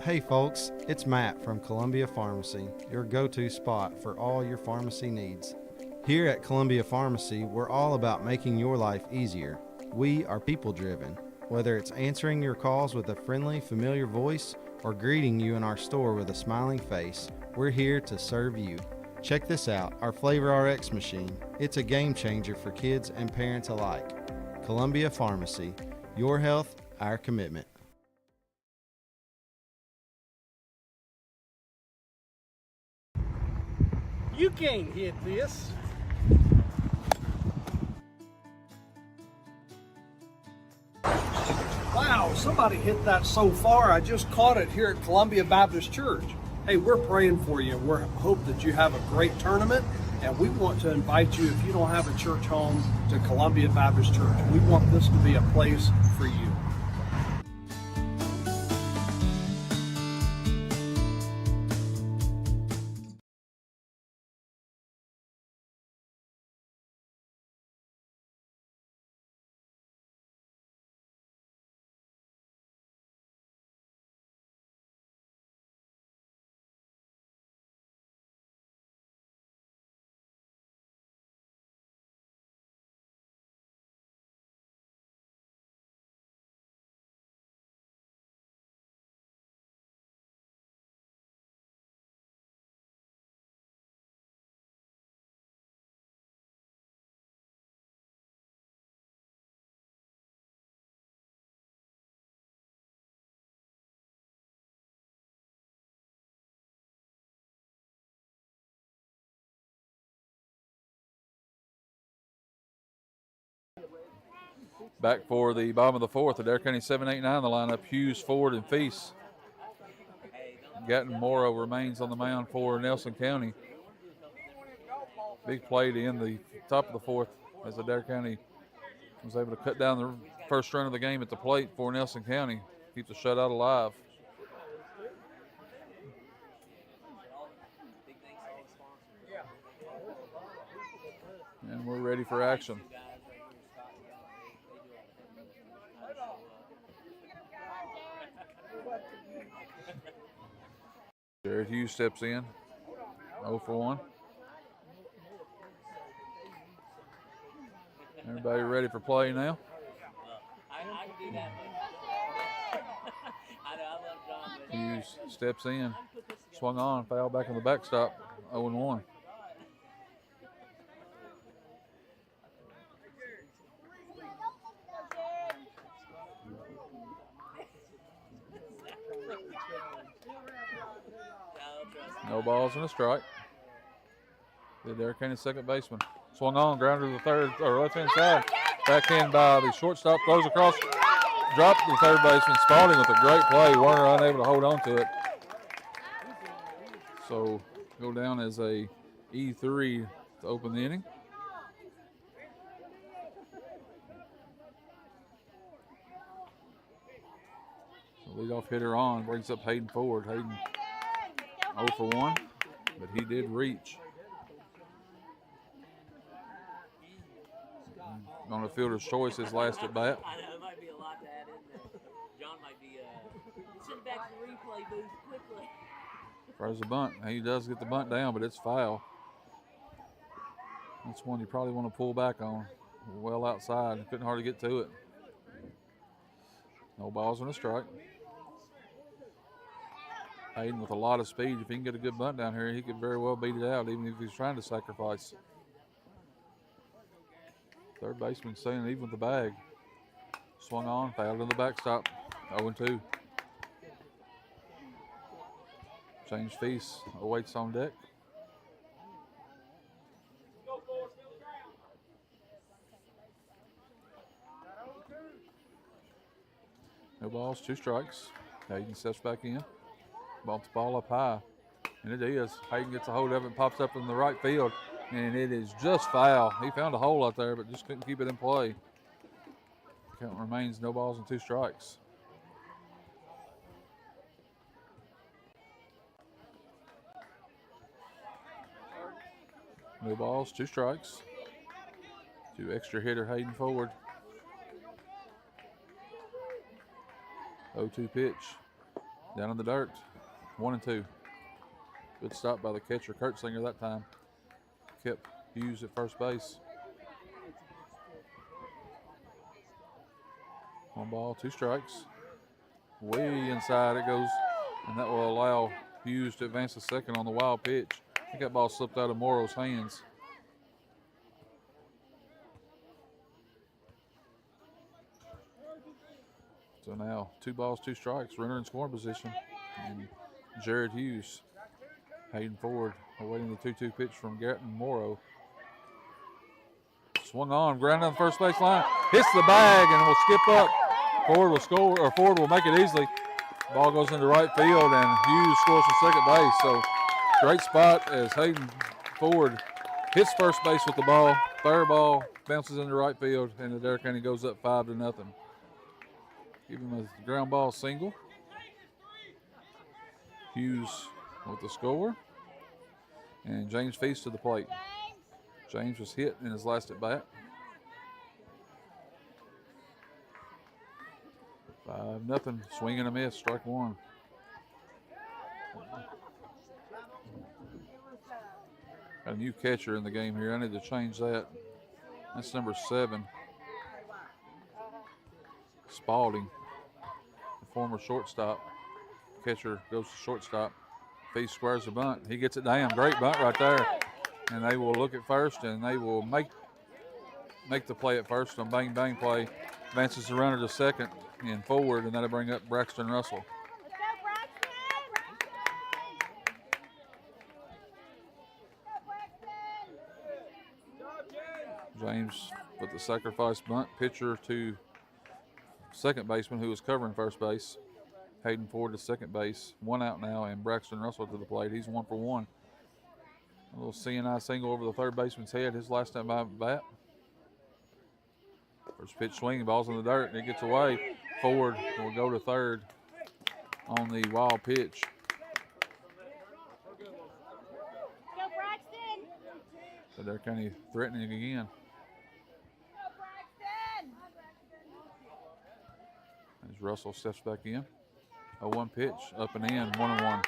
Hey folks, it's Matt from Columbia Pharmacy, your go-to spot for all your pharmacy needs. Here at Columbia Pharmacy, we're all about making your life easier. We are people-driven. Whether it's answering your calls with a friendly, familiar voice or greeting you in our store with a smiling face, we're here to serve you. Check this out, our Flavor RX machine. It's a game changer for kids and parents alike. Columbia Pharmacy, your health, our commitment. You can't hit this. Wow, somebody hit that so far. I just caught it here at Columbia Baptist Church. Hey, we're praying for you. We hope that you have a great tournament, and we want to invite you, if you don't have a church home, to Columbia Baptist Church. We want this to be a place for you. Back for the bottom of the fourth. Adair County 7, 8, 9 the lineup. Hughes, Ford, and Feast. Gatton Morrow remains on the mound for Nelson County. Big play to end the top of the fourth as Adair County was able to cut down the first run of the game at the plate for Nelson County. Keep the shutout alive. And we're ready for action. Jared Hughes steps in. 0 for 1. Everybody ready for play now? Hughes steps in. Swung on, foul back on the backstop. 0 and 1. No balls and a strike. The Adair County second baseman. Swung on, grounded to the third or left hand side. Backhand by the shortstop, throws across, dropped the third baseman. Spalding with a great play. Warner unable to hold on to it. So go down as a E3 to open the inning. So leadoff hitter on, brings up Hayden Ford. Hayden 0 for 1, but he did reach. On the fielder's choice, his last at bat. I know, it might be a lot to add in there. John might be sitting back to the replay booth quickly. Throws a bunt. He does get the bunt down, but it's foul. That's one you probably want to pull back on. Well outside. Couldn't hardly get to it. No balls and a strike. Hayden with a lot of speed. If he can get a good bunt down here, he could very well beat it out, even if he's trying to sacrifice. Third baseman staying even with the bag. Swung on, fouled in the backstop. 0-2. James Feast awaits on deck. No balls, 2 strikes. Hayden steps back in. Bumps the ball up high. And it is. Hayden gets a hold of it and pops up in the right field. And it is just foul. He found a hole out there, but just couldn't keep it in play. Count remains no balls and 2 strikes. No balls, 2 strikes. 2 extra hitter Hayden Ford. 0-2 pitch. Down in the dirt. 1-2. Good stop by the catcher, Kurtzinger, that time. Kept Hughes at first base. 1 ball, 2 strikes. Way inside it goes, and that will allow Hughes to advance to second on the wild pitch. I think that ball slipped out of Morrow's hands. So now 2 balls, 2 strikes, runner in scoring position. And Jared Hughes, Hayden Ford awaiting the 2-2 pitch from Gatton Morrow. Swung on, ground down the first base line, hits the bag and will skip up. Ford will score, or Ford will make it easily. Ball goes into right field and Hughes scores from second base. So great spot as Hayden Ford hits first base with the ball. Fair ball bounces into right field and the Adair County goes up 5-0. Give him a ground ball single. Hughes with the score. And James Feast to the plate. James was hit in his last at bat. 5-0. Swing and a miss. Strike 1. Got a new catcher in the game here. I need to change that. That's number 7. Spalding, the former shortstop. Catcher goes to shortstop. Feast squares the bunt. He gets it down. Great bunt right there. And they will look at first and they will make the play at first on bang bang play. Advances the runner to second and forward, and that'll bring up Braxton Russell. James with the sacrifice bunt. Pitcher to second baseman who was covering first base. Hayden Ford to second base. One out now, and Braxton Russell to the plate. He's 1 for 1. A little CNI single over the third baseman's head. His last time by bat. First pitch swinging, ball's in the dirt, and it gets away. Ford will go to third on the wild pitch. Go Braxton! So they're kind of threatening again. Go Braxton! As Russell steps back in. A 1 pitch, up and in, 1-1.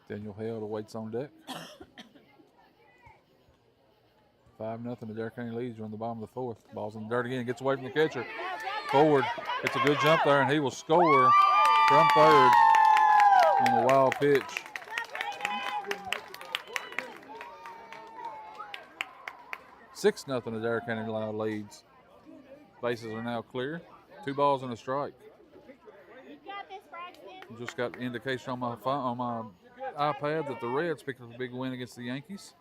Daniel Held awaits on deck. 5-0. The Adair County leads. We're in the bottom of the fourth. Ball's in the dirt again. Gets away from the catcher. Forward. It's a good jump there, and he will score from third on the wild pitch. 6-0. The Adair County leads. Bases are now clear. 2 balls and a strike. You got this, Braxton. Just got indication on my phone, on my iPad that the Reds picked up a big win against the Yankees.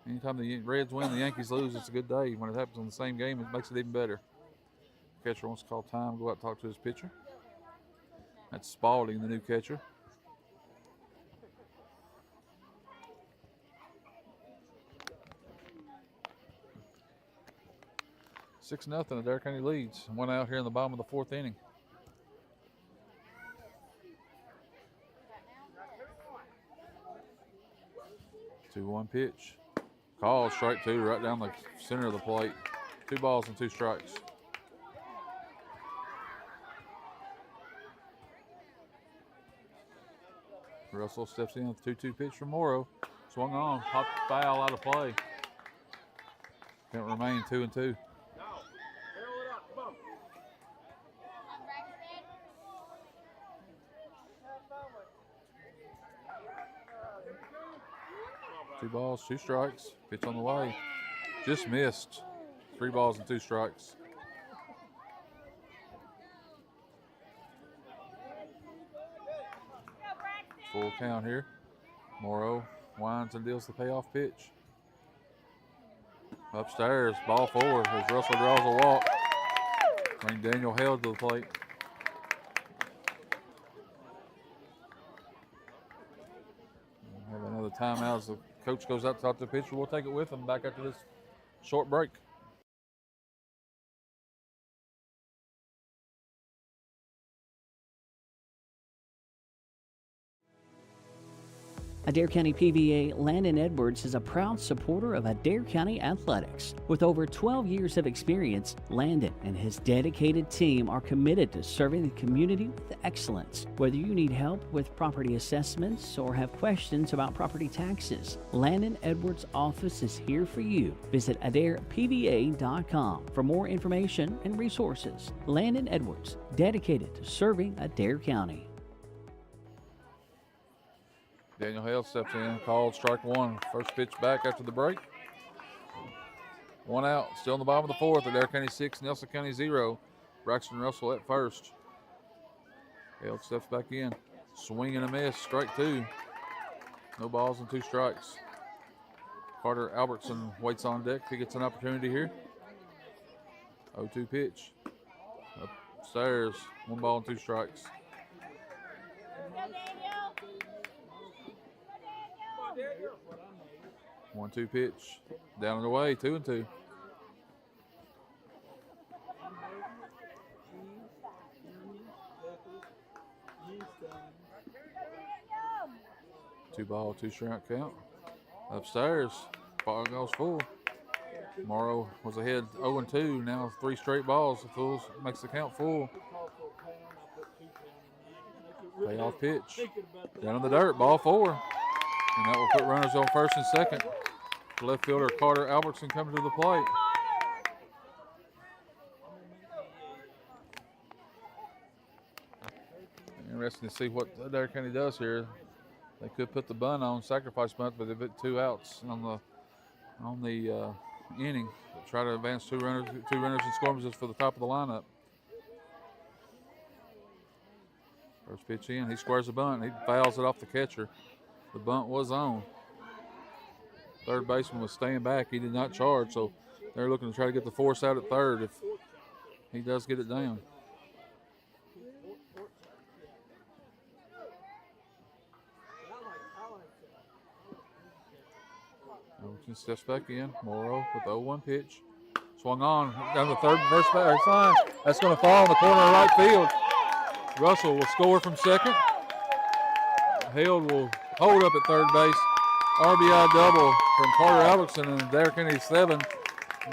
Anytime the Reds win, the Yankees lose, it's a good day. When it happens in the same game, it makes it even better. Catcher wants to call time, go out and talk to his pitcher. That's Spalding, the new catcher. Six nothing. Adair County leads. One out here in the bottom of the fourth inning. Two 1 pitch. Call strike 2 right down the center of the plate. 2 balls and 2 strikes. Russell steps in with 2-2 pitch from Morrow. Swung on, popped foul out of play. Can't remain 2-2. Two balls, 2 strikes. Pitch on the way. Just missed. 3 balls and 2 strikes. Full count here. Morrow winds and deals the payoff pitch. Upstairs, ball forward as Russell draws a walk. Bring Daniel Held to the plate. We'll have another timeout as the coach goes out to talk to the pitcher. We'll take it with him back after this short break. Adair County PVA Landon Edwards is a proud supporter of Adair County athletics. With over 12 years of experience, Landon and his dedicated team are committed to serving the community with excellence. Whether you need help with property assessments or have questions about property taxes, Landon Edwards' office is here for you. Visit AdairPVA.com for more information and resources. Landon Edwards, dedicated to serving Adair County. Daniel Hale steps in, called strike 1. First pitch back after the break. 1 out, still in the bottom of the fourth. Adair County 6, Nelson County 0. Braxton Russell at first. Hale steps back in. Swing and a miss, strike 2. No balls and 2 strikes. Carter Albertson waits on deck. He gets an opportunity here. 0-2 pitch. Upstairs, 1 ball and 2 strikes. 1-2 pitch. Down and away, 2-2. Two ball, 2 strike count. Upstairs, ball goes full. Morrow was ahead 0-2. Now 3 straight balls. The Fools makes the count full. Payoff pitch. Down in the dirt, ball 4. And that will put runners on first and second. Left fielder Carter Albertson coming to the plate. Interesting to see what Adair County does here. They could put the bunt on, sacrifice bunt, but they put 2 outs on the inning. Try to advance 2 runners in scoring position for the top of the lineup. First pitch in, he squares the bunt. He fouls it off the catcher. The bunt was on. Third baseman was staying back. He did not charge, so they're looking to try to get the force out at third if he does get it down. Overton steps back in. Morrow with the 0-1 pitch. Swung on down the third and first base line. That's going to fall in the corner of right field. Russell will score from second. Held will hold up at third base. RBI double from Carter Albertson and Adair County 7,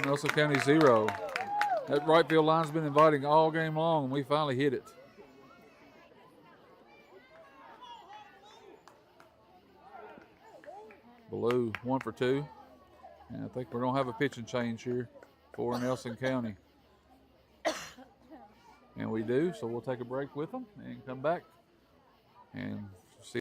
Nelson County 0. That right field line's been inviting all game long, and we finally hit it. Blue 1 for 2. And I think we're going to have a pitching change here for Nelson County. And we do, so we'll take a break with them and come back and see.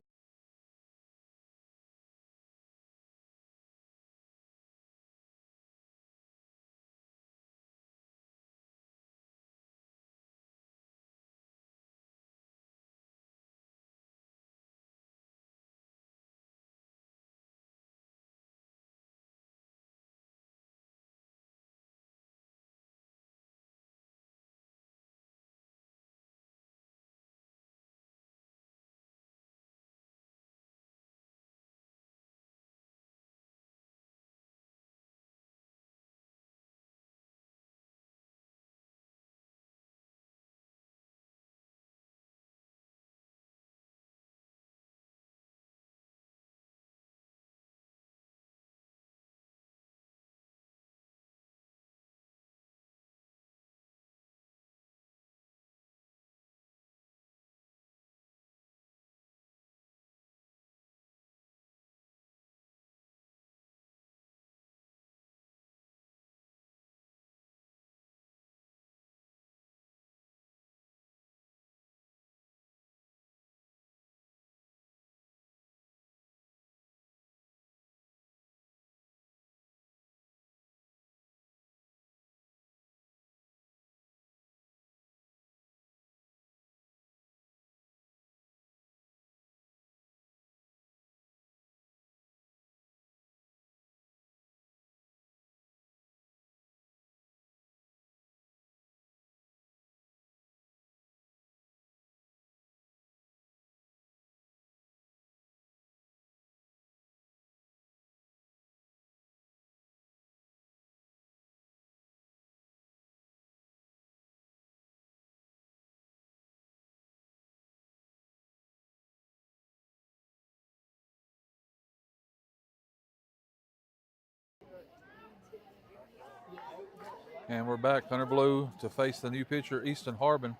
And we're back. Hunter Blue to face the new pitcher, Easton Harbin,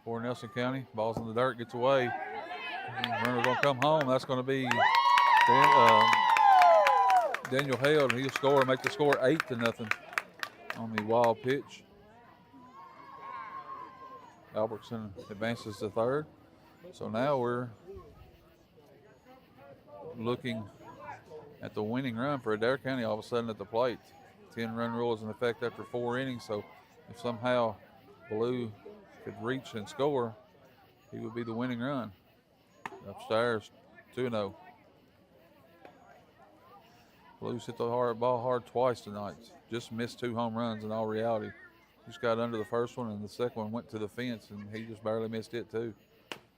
for Nelson County. Ball's in the dirt, gets away. Runner's going to come home. That's going to be Daniel Hale. He'll score, make the score 8-0 on the wild pitch. Albertson advances to third. So now we're looking at the winning run for Adair County all of a sudden at the plate. 10-run rule is in effect after 4 innings, so if somehow Blue could reach and score, he would be the winning run. Upstairs, 2-0. Blues hit the ball hard twice tonight. Just missed 2 home runs in all reality. Just got under the first one, and the second one went to the fence, and he just barely missed it too.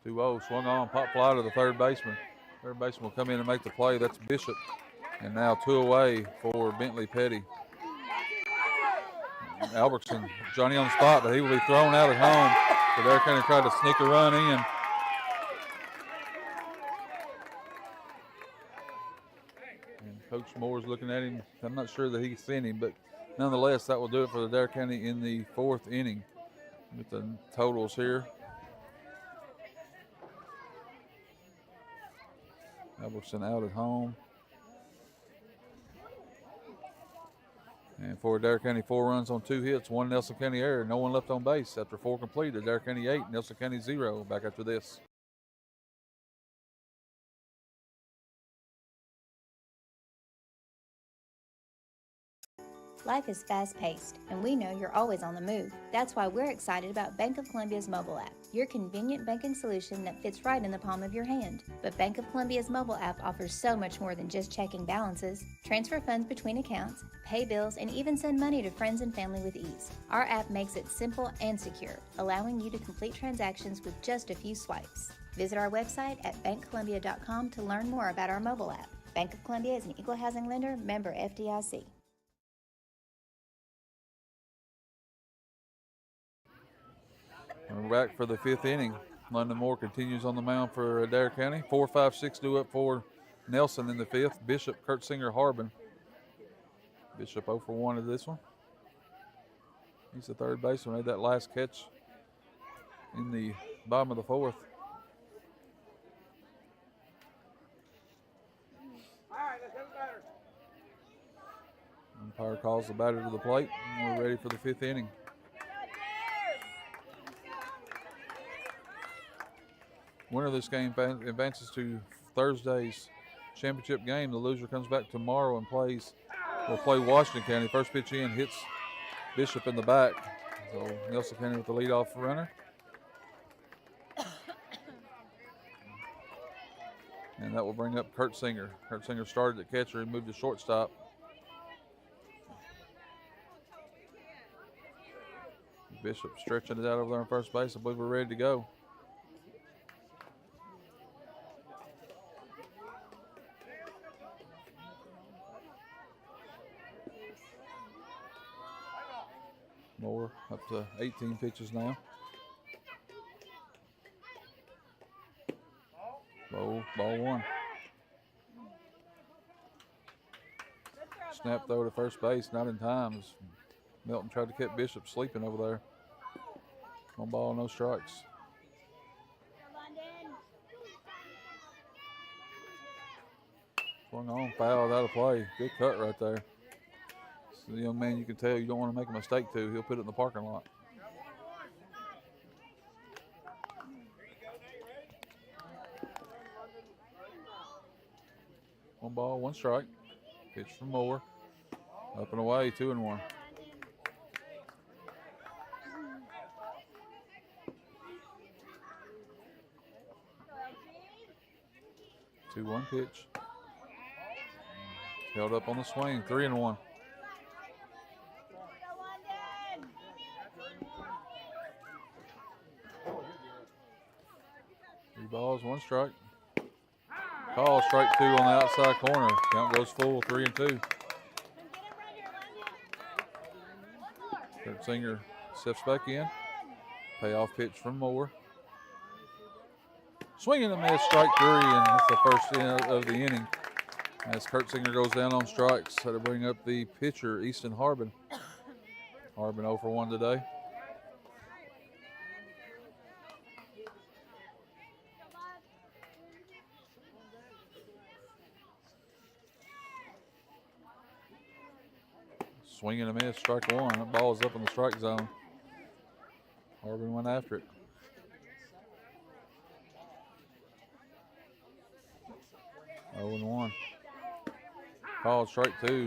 2-0, swung on, pop fly to the third baseman. Third baseman will come in and make the play. That's Bishop. And now 2 away for Bentley Petty. Albertson, Johnny on the spot, but he will be thrown out at home. So Adair County tried to sneak a run in. And Coach Moore's looking at him. I'm not sure that he's seen him, but nonetheless, that will do it for Adair County in the 4th inning. Get the totals here. Albertson out at home. And for Adair County, 4 runs on 2 hits, 1 Nelson County error, no one left on base. After 4 completed, Adair County 8, Nelson County 0. Back after this. Life is fast-paced, and we know you're always on the move. That's why we're excited about Bank of Columbia's mobile app, your convenient banking solution that fits right in the palm of your hand. But Bank of Columbia's mobile app offers so much more than just checking balances. Transfer funds between accounts, pay bills, and even send money to friends and family with ease. Our app makes it simple and secure, allowing you to complete transactions with just a few swipes. Visit our website at bankcolumbia.com to learn more about our mobile app. Bank of Columbia is an equal housing lender, member FDIC. We're back for the 5th inning. London Moore continues on the mound for Adair County. 4, 5, 6 due up for Nelson in the 5th. Bishop, Kurtzinger, Harbin. Bishop 0 for 1 to this one. He's the third baseman. Made that last catch in the bottom of the 4th. Umpire calls the batter to the plate, and we're ready for the 5th inning. Winner of this game advances to Thursday's championship game. The loser comes back tomorrow and will play Washington County. First pitch in hits Bishop in the back. So Nelson County with the leadoff runner. And that will bring up Kurtzinger. Kurtzinger started at catcher. He moved to shortstop. Bishop stretching it out over there on first base. I believe we're ready to go. Moore up to 18 pitches now. Ball 1. Snap throw to first base, not in time. As Milton tried to keep Bishop sleeping over there. 1 ball, no strikes. Swung on, fouled out of play. Good cut right there. So the young man, you can tell you don't want to make a mistake to. He'll put it in the parking lot. One ball, 1 strike. Pitch from Moore. Up and away, 2-1. Two 1 pitch. Held up on the swing, 3-1. Three balls, 1 strike. Call strike 2 on the outside corner. Count goes full, 3-2. Kurtzinger steps back in. Payoff pitch from Moore. Swing and a miss, strike 3, and that's the first of the inning. As Kurtzinger goes down on strikes, that'll bring up the pitcher, Easton Harbin. Harbin 0 for 1 today. Swing and a miss, strike 1. That ball is up in the strike zone. Harbin went after it. 0-1. Called strike 2.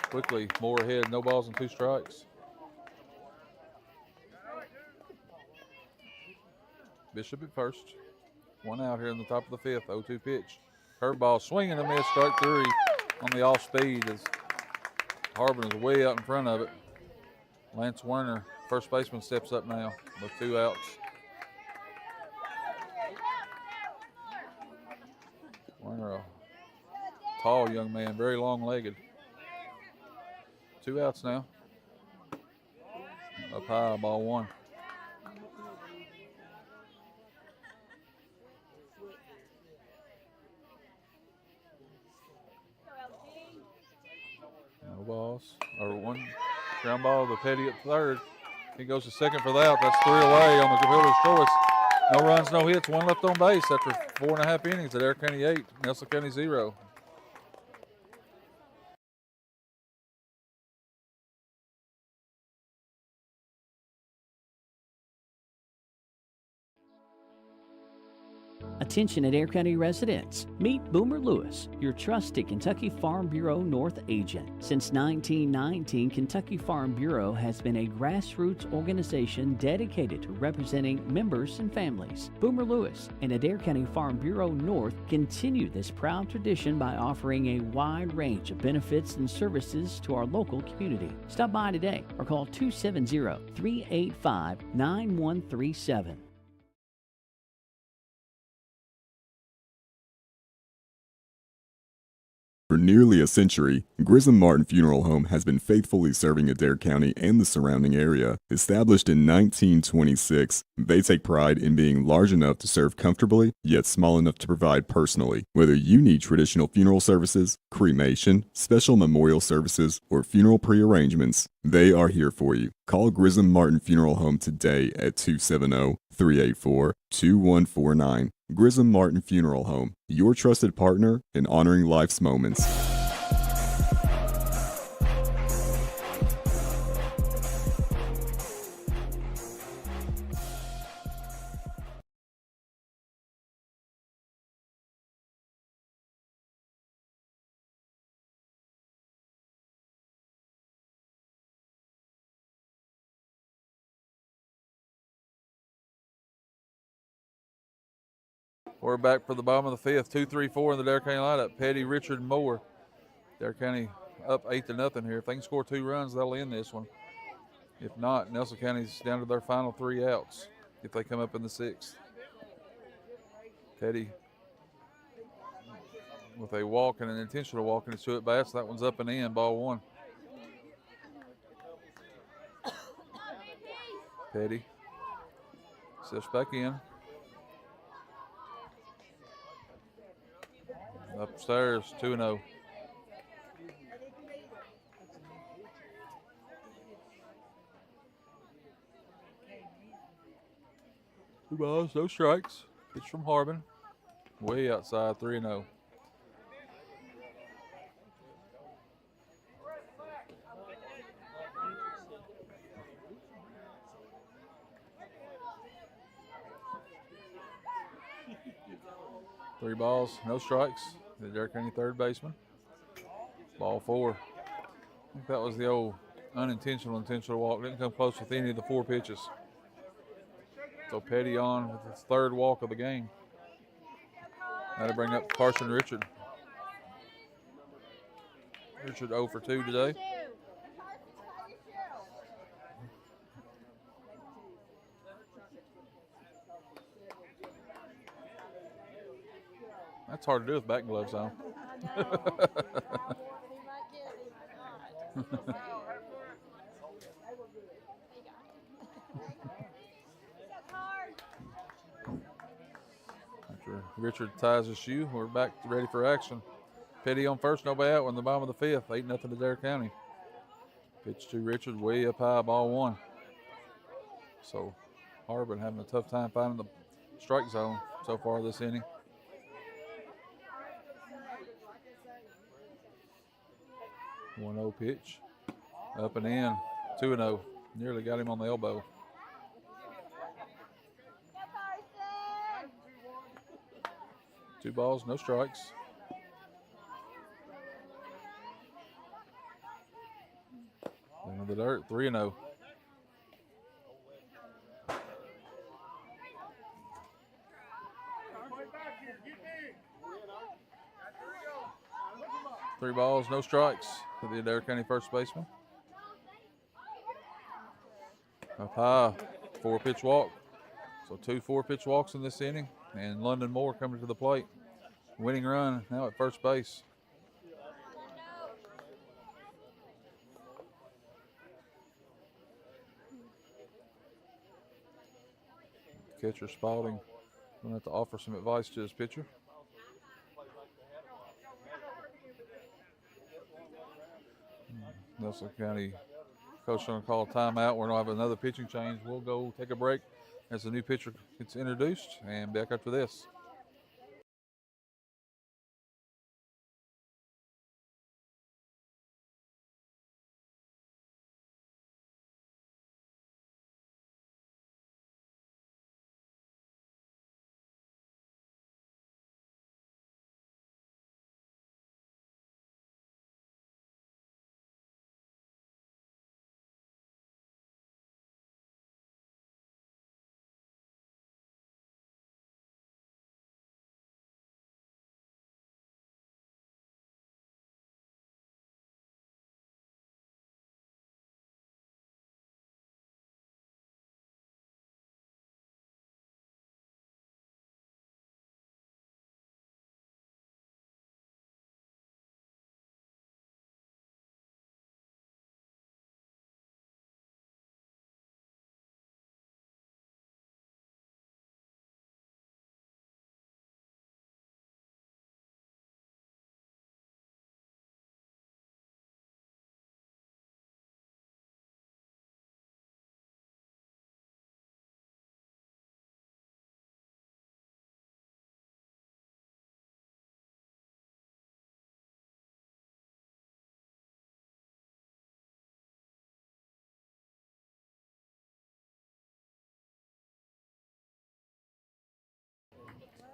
Quickly, Moore ahead, no balls and 2 strikes. Bishop at first. 1 out here in the top of the 5th, 0-2 pitch. Curveball, swing and a miss, strike 3 on the off speed as Harbin is way out in front of it. Lance Werner, first baseman, steps up now with 2 outs. Werner, a tall young man, very long-legged. 2 outs now. Up high, ball 1. No balls, or 1 ground ball to Petty at third. He goes to second for that. That's 3 away on the fielder's choice. No runs, no hits, 1 left on base after 4.5 innings at Adair County 8, Nelson County 0. A Attention Adair County residents, meet Boomer Lewis, your trusted Kentucky Farm Bureau North agent. Since 1919, Kentucky Farm Bureau has been a grassroots organization dedicated to representing members and families. Boomer Lewis and Adair County Farm Bureau North continue this proud tradition by offering a wide range of benefits and services to our local community. Stop by today or call 270-385-9137. For nearly a century, Grissom Martin Funeral Home has been faithfully serving Adair County and the surrounding area. Established in 1926, they take pride in being large enough to serve comfortably, yet small enough to provide personally. Whether you need traditional funeral services, cremation, special memorial services, or funeral prearrangements, they are here for you. Call Grissom Martin Funeral Home today at 270-384-2149. Grissom Martin Funeral Home, your trusted partner in honoring life's moments. We're back for the bottom of the fifth. 2-3-4 in the Adair County lineup. Petty, Richard, Moore. Adair County up 8-0 here. If they can score 2 runs, they'll end this one. If not, Nelson County's down to their final 3 outs if they come up in the 6th. Petty with a walk and an intentional walk and 2 at bats. That one's up and in, ball 1. Petty steps back in. Upstairs, 2-0. Two balls, no strikes. Pitch from Harbin. Way outside, 3-0. Three balls, no strikes. The Adair County third baseman. Ball 4. I think that was the old intentional walk. Didn't come close with any of the 4 pitches. So Petty on with his 3rd walk of the game. That'll bring up Carson Richard. Richard 0 for 2 today. That's hard to do with batting gloves on. After Richard ties his shoe, we're back ready for action. Petty on first, nobody out. We're in the bottom of the 5th, 8-0 to Adair County. Pitch to Richard, way up high, ball 1. So Harbin having a tough time finding the strike zone so far this inning. 1-0 pitch, up and in, 2-0. Nearly got him on the elbow. Two balls, no strikes. Down to the dirt, 3-0. Three balls, no strikes for the Adair County first baseman. Up high, 4-pitch walk. So 2 4-pitch walks in this inning, and London Moore coming to the plate. Winning run now at first base. Catcher Spalding going to have to offer some advice to his pitcher. Nelson County coach going to call a timeout. We're going to have another pitching change. We'll go take a break as the new pitcher gets introduced, and back after this.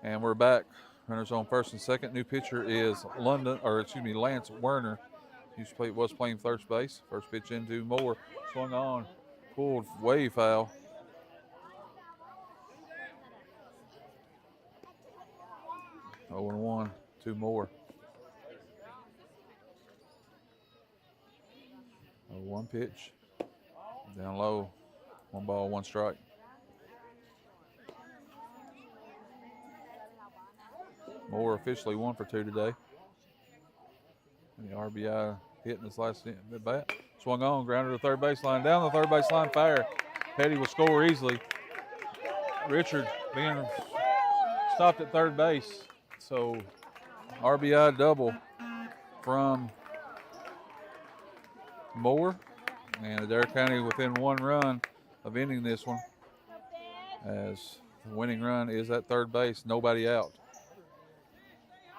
And we're back. Runners on first and second. New pitcher is Lance Werner. Was playing first base. First pitch into Moore. Swung on. Pulled way foul. Oh and 1 to Moore. 0-1 pitch. Down low. 1 ball, 1 strike. Moore officially 1 for 2 today. And the RBI hitting his last at bat. Swung on, grounded to third baseline. Down the third baseline, fair. Petty will score easily. Richard being stopped at third base. So RBI double from Moore. And Adair County within 1 run of ending this one, as the winning run is at third base, nobody out.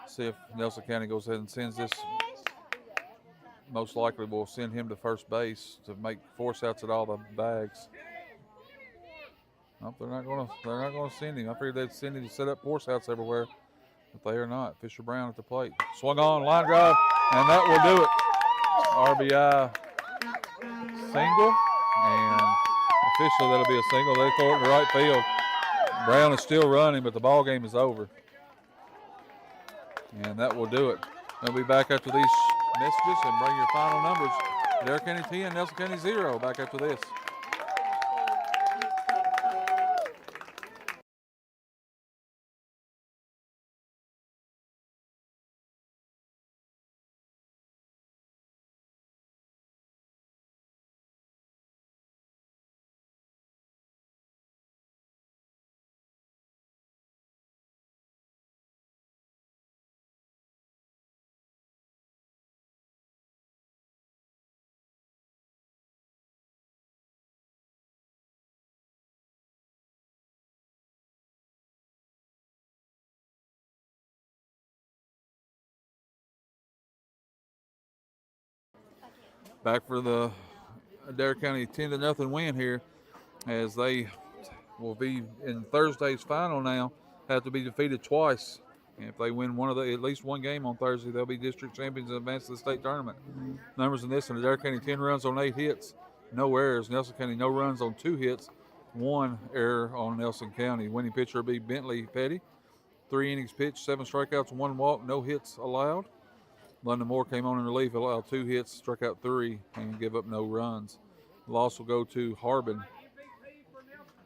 See if Nelson County goes ahead and sends this. Most likely will send him to first base to make force outs at all the bags. Nope, they're not gonna send him. I figured they'd send him to set up force outs everywhere, but they are not. Fisher Brown at the plate. Swung on, line drive, and that will do it. RBI single, and officially that'll be a single. They throw it to right field. Brown is still running, but the ball game is over. And that will do it. They'll be back after these messages and bring your final numbers. Adair County 10, Nelson County 0. Back after this. Back for the Adair County 10-0 win here, as they will be in Thursday's final now. Have to be defeated twice. And if they win at least one game on Thursday, they'll be district champions and advance to the state tournament. Numbers in this one: Adair County 10 runs on 8 hits, no errors. Nelson County no runs on 2 hits, 1 error on Nelson County. Winning pitcher will be Bentley Petty. 3 innings pitched, 7 strikeouts, 1 walk, no hits allowed. London Moore came on in relief, allowed 2 hits, struck out 3, and give up no runs. Loss will go to Harbin.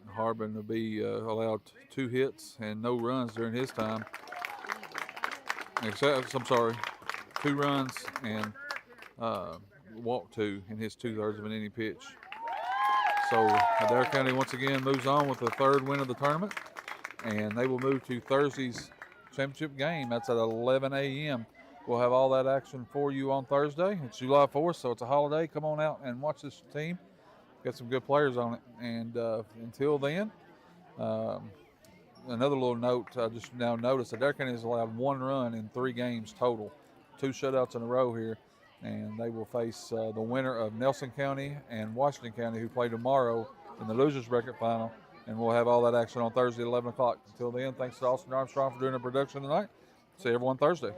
Harbin will be allowed 2 hits and no runs during his time. 2 runs and walked 2 in his 2/3 of an inning pitch. So Adair County once again moves on with the 3rd win of the tournament, and they will move to Thursday's championship game. That's at 11 a.m. We'll have all that action for you on Thursday. It's July 4th, so it's a holiday. Come on out and watch this team. Got some good players on it. And until then, another little note, I just now noticed that Adair County has allowed 1 run in 3 games total. 2 shutouts in a row here. And they will face the winner of Nelson County and Washington County, who play tomorrow in the losers bracket final. And we'll have all that action on Thursday at 11 o'clock. Until then, thanks to Austin Armstrong for doing the production tonight. See everyone Thursday.